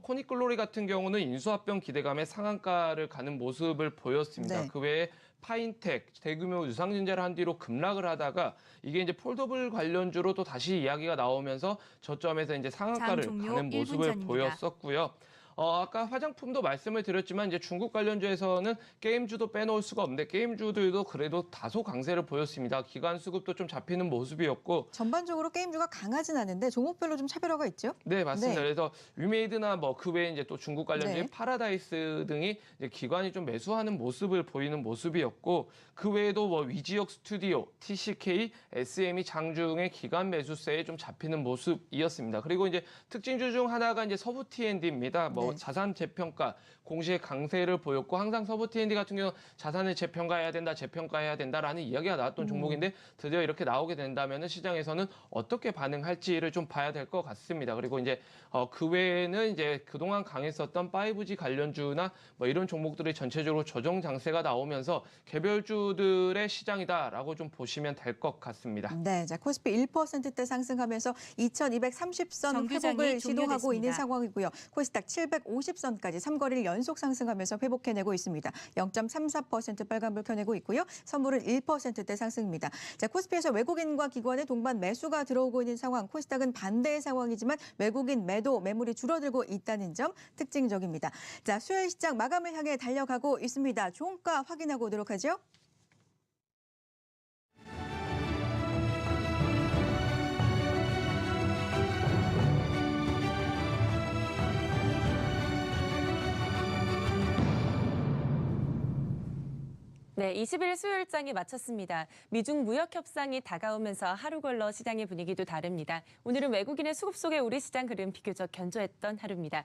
코닉글로리 같은 경우는 인수합병 기대감에 상한가를 가는 모습을 보였습니다. 네. 그 외에 파인텍, 대규모 유상증자를 한 뒤로 급락을 하다가 이게 이제 폴더블 관련주로 또 다시 이야기가 나오면서 저점에서 이제 상한가를 장 종료 가는 1분 모습을 전입니다. 보였었고요. 아까 화장품도 말씀을 드렸지만 이제 중국 관련주에서는 게임주도 빼놓을 수가 없는데 게임주들도 그래도 다소 강세를 보였습니다. 기관 수급도 좀 잡히는 모습이었고 전반적으로 게임주가 강하진 않은데 종목별로 좀 차별화가 있죠? 네, 맞습니다. 네. 그래서 위메이드나 뭐 그 외에 이제 또 중국 관련주의 네. 파라다이스 등이 이제 기관이 좀 매수하는 모습을 보이는 모습이었고 그 외에도 뭐 위지역 스튜디오, TCK, SME 장중의 기관 매수세에 좀 잡히는 모습이었습니다. 그리고 이제 특징주 중 하나가 이제 서부 T&D입니다. 뭐 네. 자산 재평가 공시의 강세를 보였고 항상 서부 T&D 같은 경우 자산을 재평가해야 된다, 재평가해야 된다라는 이야기가 나왔던 종목인데 드디어 이렇게 나오게 된다면 시장에서는 어떻게 반응할지를 좀 봐야 될 것 같습니다. 그리고 이제 그 외에는 이제 그동안 강했었던 5G 관련주나 뭐 이런 종목들이 전체적으로 조정 장세가 나오면서 개별주들의 시장이다라고 좀 보시면 될 것 같습니다. 네, 자 코스피 1%대 상승하면서 2,230선 정규장이 회복을 시도하고 있는 종료됐습니다. 상황이고요. 코스닥 750선까지 3거래를 연속 상승하면서 회복해내고 있습니다. 0.34% 빨간불 켜내고 있고요. 선물은 1%대 상승입니다. 자, 코스피에서 외국인과 기관의 동반 매수가 들어오고 있는 상황, 코스닥은 반대의 상황이지만 외국인 매도, 매물이 줄어들고 있다는 점 특징적입니다. 자, 수요일 시장 마감을 향해 달려가고 있습니다. 종가 확인하고 오도록 하죠. 네, 20일 수요일장이 마쳤습니다. 미중 무역 협상이 다가오면서 하루 걸러 시장의 분위기도 다릅니다. 오늘은 외국인의 수급 속에 우리 시장 흐름 비교적 견조했던 하루입니다.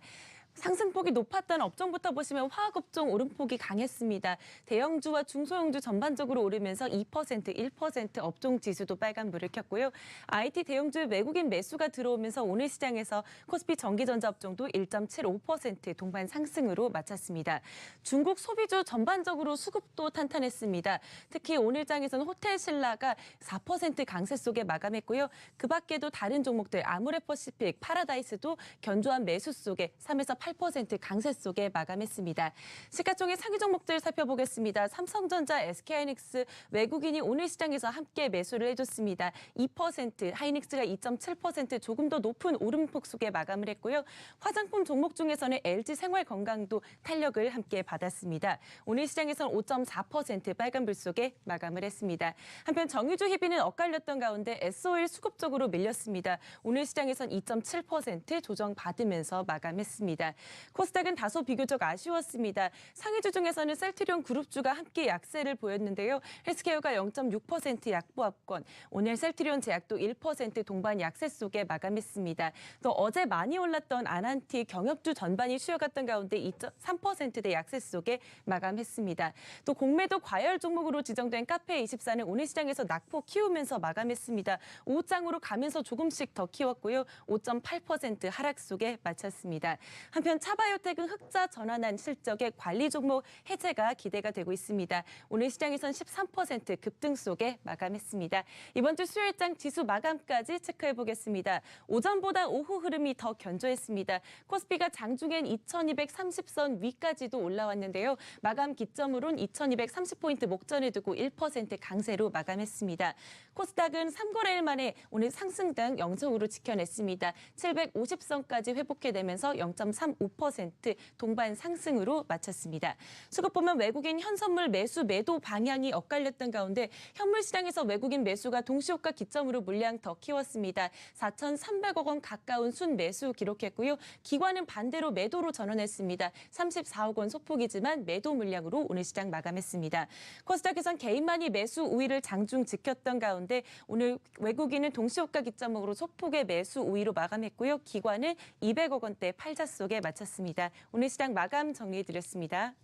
상승폭이 높았던 업종부터 보시면 화학업종 오름폭이 강했습니다. 대형주와 중소형주 전반적으로 오르면서 2%, 1% 업종 지수도 빨간불을 켰고요. IT 대형주의 외국인 매수가 들어오면서 오늘 시장에서 코스피 전기전자 업종도 1.75% 동반 상승으로 마쳤습니다. 중국 소비주 전반적으로 수급도 탄탄했습니다. 특히 오늘 장에서는 호텔 신라가 4% 강세 속에 마감했고요. 그 밖에도 다른 종목들 아모레퍼시픽, 파라다이스도 견조한 매수 속에 3에서 8% 강세 속에 마감했습니다. 시가총액 상위 종목들 살펴보겠습니다. 삼성전자, SK하이닉스 외국인이 오늘 시장에서 함께 매수를 해줬습니다. 2%, 하이닉스가 2.7% 조금 더 높은 오름폭 속에 마감을 했고요. 화장품 종목 중에서는 LG생활건강도 탄력을 함께 받았습니다. 오늘 시장에서는 5.4% 빨간불 속에 마감을 했습니다. 한편 정유주 희비는 엇갈렸던 가운데 SO일 수급적으로 밀렸습니다. 오늘 시장에선 2.7% 조정받으면서 마감했습니다. 코스닥은 다소 비교적 아쉬웠습니다. 상위주 중에서는 셀트리온 그룹주가 함께 약세를 보였는데요. 헬스케어가 0.6% 약보합권, 오늘 셀트리온 제약도 1% 동반 약세 속에 마감했습니다. 또 어제 많이 올랐던 아난티 경협주 전반이 쉬어갔던 가운데 2.3%대 약세 속에 마감했습니다. 또 공매도 과열 종목으로 지정된 카페24는 오늘 시장에서 낙폭 키우면서 마감했습니다. 오후장으로 가면서 조금씩 더 키웠고요. 5.8% 하락 속에 마쳤습니다. 한편 차바이오텍은 흑자 전환한 실적의 관리 종목 해제가 기대가 되고 있습니다. 오늘 시장에선 13% 급등 속에 마감했습니다. 이번 주 수요일장 지수 마감까지 체크해 보겠습니다. 오전보다 오후 흐름이 더 견조했습니다. 코스피가 장중엔 2230선 위까지도 올라왔는데요. 마감 기점으론 2230포인트 목전에 두고 1% 강세로 마감했습니다. 코스닥은 3거래일 만에 오늘 상승등 영성으로 지켜냈습니다. 750선까지 회복해내면서 0.35% 동반 상승으로 마쳤습니다. 수급 보면 외국인 현선물 매수 매도 방향이 엇갈렸던 가운데 현물 시장에서 외국인 매수가 동시효과 기점으로 물량 더 키웠습니다. 4,300억 원 가까운 순매수 기록했고요. 기관은 반대로 매도로 전환했습니다. 34억 원 소폭이지만 매도 물량으로 오늘 시장 마감했습니다. 코스닥에선 개인만이 매수 우위를 장중 지켰던 가운데 오늘 외국인은 동시효과 기점으로 소폭의 매수 우위로 마감했고요. 기관은 200억 원대 팔자 속에 마쳤습니다. 오늘 시장 마감 정리해드렸습니다.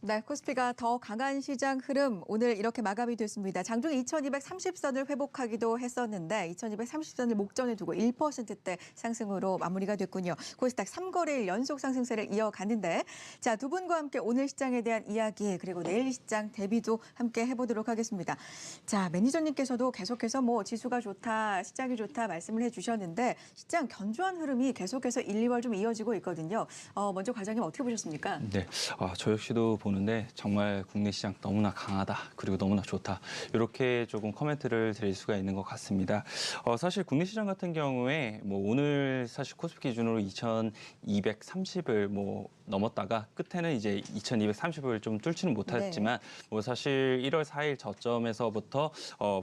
네, 코스피가 더 강한 시장 흐름 오늘 이렇게 마감이 됐습니다. 장중 2230선을 회복하기도 했었는데 2230선을 목전에 두고 1%대 상승으로 마무리가 됐군요. 코스닥 3거래일 연속 상승세를 이어갔는데 자, 두 분과 함께 오늘 시장에 대한 이야기 그리고 내일 시장 대비도 함께 해보도록 하겠습니다. 자, 매니저님께서도 계속해서 뭐 지수가 좋다, 시장이 좋다 말씀을 해주셨는데 시장 견조한 흐름이 계속해서 1, 2월 좀 이어지고 있거든요. 먼저 과장님 어떻게 보셨습니까? 네, 저 역시도 보는데 정말 국내 시장 너무나 강하다 그리고 너무나 좋다 이렇게 조금 코멘트를 드릴 수가 있는 것 같습니다. 사실 국내 시장 같은 경우에 뭐 오늘 사실 코스피 기준으로 2,230을 뭐 넘었다가 끝에는 이제 2,230을 좀 뚫지는 못했지만 뭐 사실 1월 4일 저점에서부터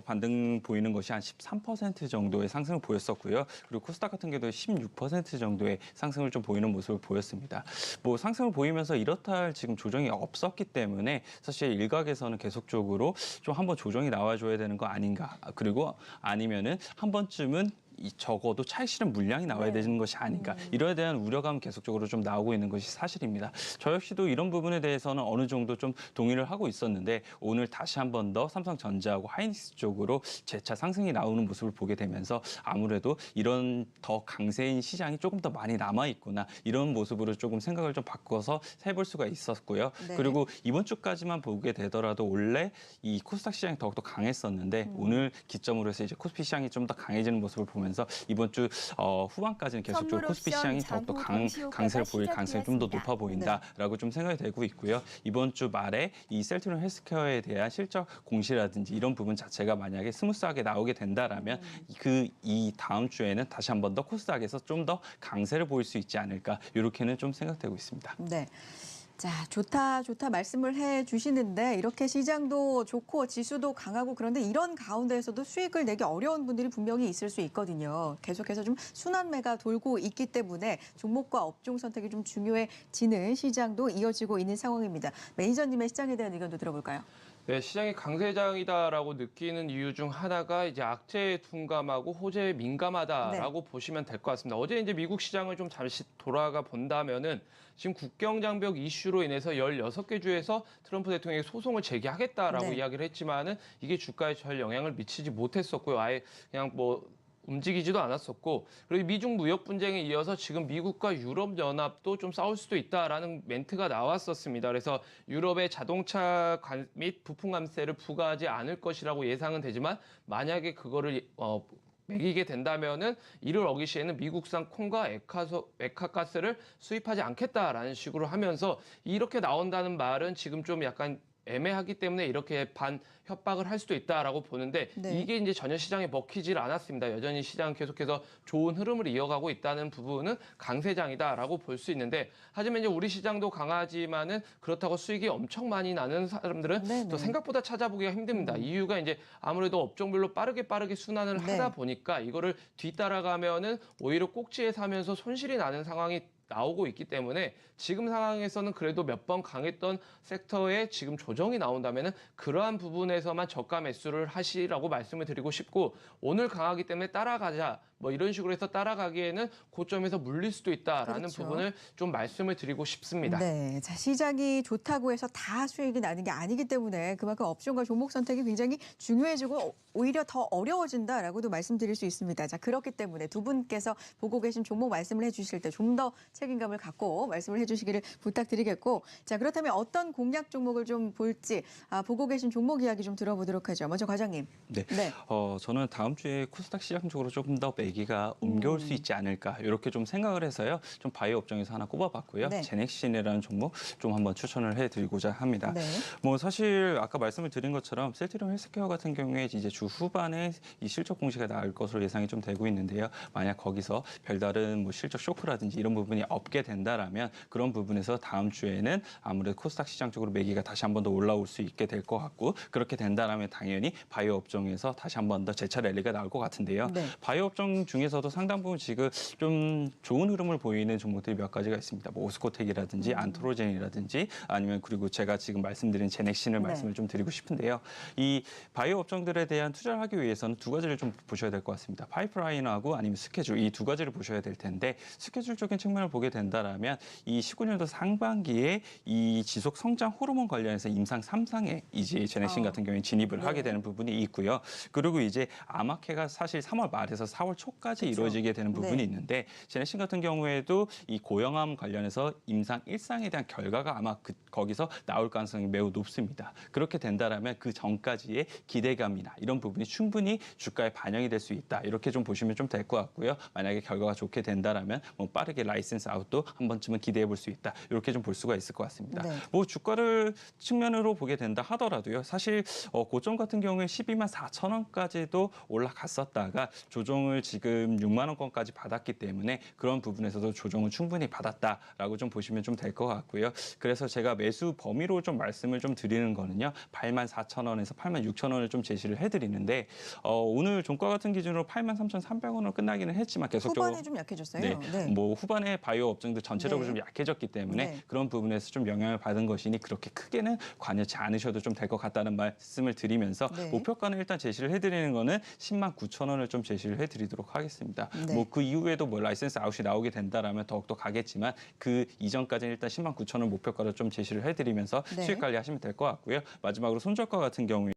반등 보이는 것이 한 13% 정도의 상승을 보였었고요. 그리고 코스닥 같은 경우도 16% 정도의 상승을 좀 보이는 모습을 보였습니다. 뭐 상승을 보이면서 이렇다 할 지금 조정이 없었기 때문에 사실 일각에서는 계속적으로 좀 한번 조정이 나와줘야 되는 거 아닌가. 그리고 아니면은 한 번쯤은 적어도 차익 실현 물량이 나와야 네. 되는 것이 아닌가. 이러에 대한 우려감 계속적으로 좀 나오고 있는 것이 사실입니다. 저 역시도 이런 부분에 대해서는 어느 정도 좀 동의를 하고 있었는데 오늘 다시 한 번 더 삼성전자하고 하이닉스 쪽으로 재차 상승이 나오는 모습을 보게 되면서 아무래도 이런 더 강세인 시장이 조금 더 많이 남아 있구나 이런 모습으로 조금 생각을 좀 바꿔서 해볼 수가 있었고요. 네. 그리고 이번 주까지만 보게 되더라도 원래 이 코스닥 시장이 더욱더 강했었는데 오늘 기점으로 해서 이제 코스피 시장이 좀 더 강해지는 모습을 보면서 이번 주 후반까지는 계속적으로 선물 코스피 옵션 시장이 장부 더욱더 감시 효과가 강세를 보일 가능성이 좀 더 시작되었습니다. 높아 보인다라고 좀 생각이 되고 있고요. 이번 주 말에 이 셀트리온 헬스케어에 대한 실적 공시라든지 이런 부분 자체가 만약에 스무스하게 나오게 된다라면 이 다음 주에는 다시 한 번 더 코스닥에서 좀 더 강세를 보일 수 있지 않을까 이렇게는 좀 생각되고 있습니다. 네. 자, 좋다 말씀을 해 주시는데 이렇게 시장도 좋고 지수도 강하고 그런데 이런 가운데에서도 수익을 내기 어려운 분들이 분명히 있을 수 있거든요. 계속해서 좀 순환매가 돌고 있기 때문에 종목과 업종 선택이 좀 중요해지는 시장도 이어지고 있는 상황입니다. 매니저님의 시장에 대한 의견도 들어볼까요? 네, 시장이 강세장이다라고 느끼는 이유 중 하나가 이제 악재에 둔감하고 호재에 민감하다라고 보시면 될 것 같습니다. 어제 이제 미국 시장을 좀 잠시 돌아가 본다면은 지금 국경 장벽 이슈로 인해서 16개 주에서 트럼프 대통령이 소송을 제기하겠다라고 네. 이야기를 했지만은 이게 주가에 별 영향을 미치지 못했었고요. 아예 그냥 뭐 움직이지도 않았었고 그리고 미중 무역 분쟁에 이어서 지금 미국과 유럽 연합도 좀 싸울 수도 있다라는 멘트가 나왔었습니다. 그래서 유럽의 자동차 및 부품 관세를 부과하지 않을 것이라고 예상은 되지만 만약에 그거를 매기게 된다면은 이를 어길 시에는 미국산 콩과 액화가스를 수입하지 않겠다라는 식으로 하면서 이렇게 나온다는 말은 지금 좀 약간 애매하기 때문에 이렇게 반 협박을 할 수도 있다라고 보는데 네. 이게 이제 전혀 시장에 먹히질 않았습니다. 여전히 시장은 계속해서 좋은 흐름을 이어가고 있다는 부분은 강세장이다라고 볼 수 있는데 하지만 이제 우리 시장도 강하지만은 그렇다고 수익이 엄청 많이 나는 사람들은 네네. 또 생각보다 찾아보기가 힘듭니다. 이유가 이제 아무래도 업종별로 빠르게 수난을 네. 하다 보니까 이거를 뒤따라가면은 오히려 꼭지에 사면서 손실이 나는 상황이 나오고 있기 때문에 지금 상황에서는 그래도 몇 번 강했던 섹터에 지금 조정이 나온다면은 그러한 부분에서만 저가 매수를 하시라고 말씀을 드리고 싶고 오늘 강하기 때문에 따라가자 뭐 이런 식으로 해서 따라가기에는 고점에서 물릴 수도 있다라는 그렇죠. 부분을 좀 말씀을 드리고 싶습니다. 네, 자 시장이 좋다고 해서 다 수익이 나는 게 아니기 때문에 그만큼 업종과 종목 선택이 굉장히 중요해지고 오히려 더 어려워진다라고도 말씀드릴 수 있습니다. 자 그렇기 때문에 두 분께서 보고 계신 종목 말씀을 해주실 때 좀 더 책임감을 갖고 말씀을 해주시기를 부탁드리겠고, 자 그렇다면 어떤 공략 종목을 좀 볼지 보고 계신 종목 이야기 좀 들어보도록 하죠. 먼저 과장님. 네. 네. 저는 다음 주에 코스닥 시장 쪽으로 조금 더 매기가 옮겨올 수 있지 않을까 이렇게 좀 생각을 해서요. 좀 바이오 업종에서 하나 꼽아봤고요. 네. 제넥신이라는 종목 좀 한번 추천을 해드리고자 합니다. 네. 뭐 사실 아까 말씀을 드린 것처럼 셀트리온 헬스케어 같은 경우에 이제 주 후반에 이 실적 공시가 나올 것으로 예상이 좀 되고 있는데요. 만약 거기서 별다른 뭐 실적 쇼크라든지 이런 부분이 없게 된다라면 그런 부분에서 다음 주에는 아무래도 코스닥 시장 쪽으로 매기가 다시 한 번 더 올라올 수 있게 될 것 같고 그렇게 된다라면 당연히 바이오 업종에서 다시 한 번 더 재차 랠리가 나올 것 같은데요. 네. 바이오 업종 중에서도 상당 부분 지금 좀 좋은 흐름을 보이는 종목들이 몇 가지가 있습니다. 뭐 오스코텍이라든지 안토로젠이라든지 아니면 그리고 제가 지금 말씀드린 제넥신을 네. 말씀을 좀 드리고 싶은데요. 이 바이오 업종들에 대한 투자를 하기 위해서는 두 가지를 좀 보셔야 될 것 같습니다. 파이프라인하고 아니면 스케줄 이 두 가지를 보셔야 될 텐데 스케줄적인 측면을 보게 된다라면 이 19년도 상반기에 이 지속 성장 호르몬 관련해서 임상 3상에 이제 제넥신 같은 경우에 진입을 네. 하게 되는 부분이 있고요. 그리고 이제 아마케가 사실 3월 말에서 4월 초까지 그렇죠. 이루어지게 되는 부분이 네. 있는데 제넥신 같은 경우에도 이 고형암 관련해서 임상 1상에 대한 결과가 아마 거기서 나올 가능성이 매우 높습니다. 그렇게 된다라면 그 전까지의 기대감이나 이런 부분이 충분히 주가에 반영이 될 수 있다. 이렇게 좀 보시면 좀 될 것 같고요. 만약에 결과가 좋게 된다라면 뭐 빠르게 라이센스 아웃도 한 번쯤은 기대해 볼 수 있다. 이렇게 좀 볼 수가 있을 것 같습니다. 네. 뭐 주가를 측면으로 보게 된다 하더라도요. 사실 고점 같은 경우에 12만 4천 원까지도 올라갔었다가 조정을 지금 6만 원권까지 받았기 때문에 그런 부분에서도 조정을 충분히 받았다라고 좀 보시면 좀 될 것 같고요. 그래서 제가 매수 범위로 좀 말씀을 좀 드리는 거는요. 8만 4천 원에서 8만 6천 원을 좀 제시를 해드리는데 오늘 종가 같은 기준으로 8만 3,300원으로 끝나기는 했지만 계속적으로 후반에 좀 약해졌어요. 네, 네. 뭐 후반에 바이오 업종도 전체적으로 네. 좀 약해졌기 때문에 네. 그런 부분에서 좀 영향을 받은 것이니 그렇게 크게는 관여치 않으셔도 좀 될 것 같다는 말씀을 드리면서 네. 목표가는 일단 제시를 해드리는 거는 10만 9천 원을 좀 제시를 해드리도록 보도록 하겠습니다. 네. 뭐 그 이후에도 뭐 라이센스 아웃이 나오게 된다라면 더욱더 가겠지만 그 이전까지는 일단 10만 9천 원 목표가로 좀 제시를 해드리면서 네. 수익 관리하시면 될 것 같고요. 마지막으로 손절가 같은 경우에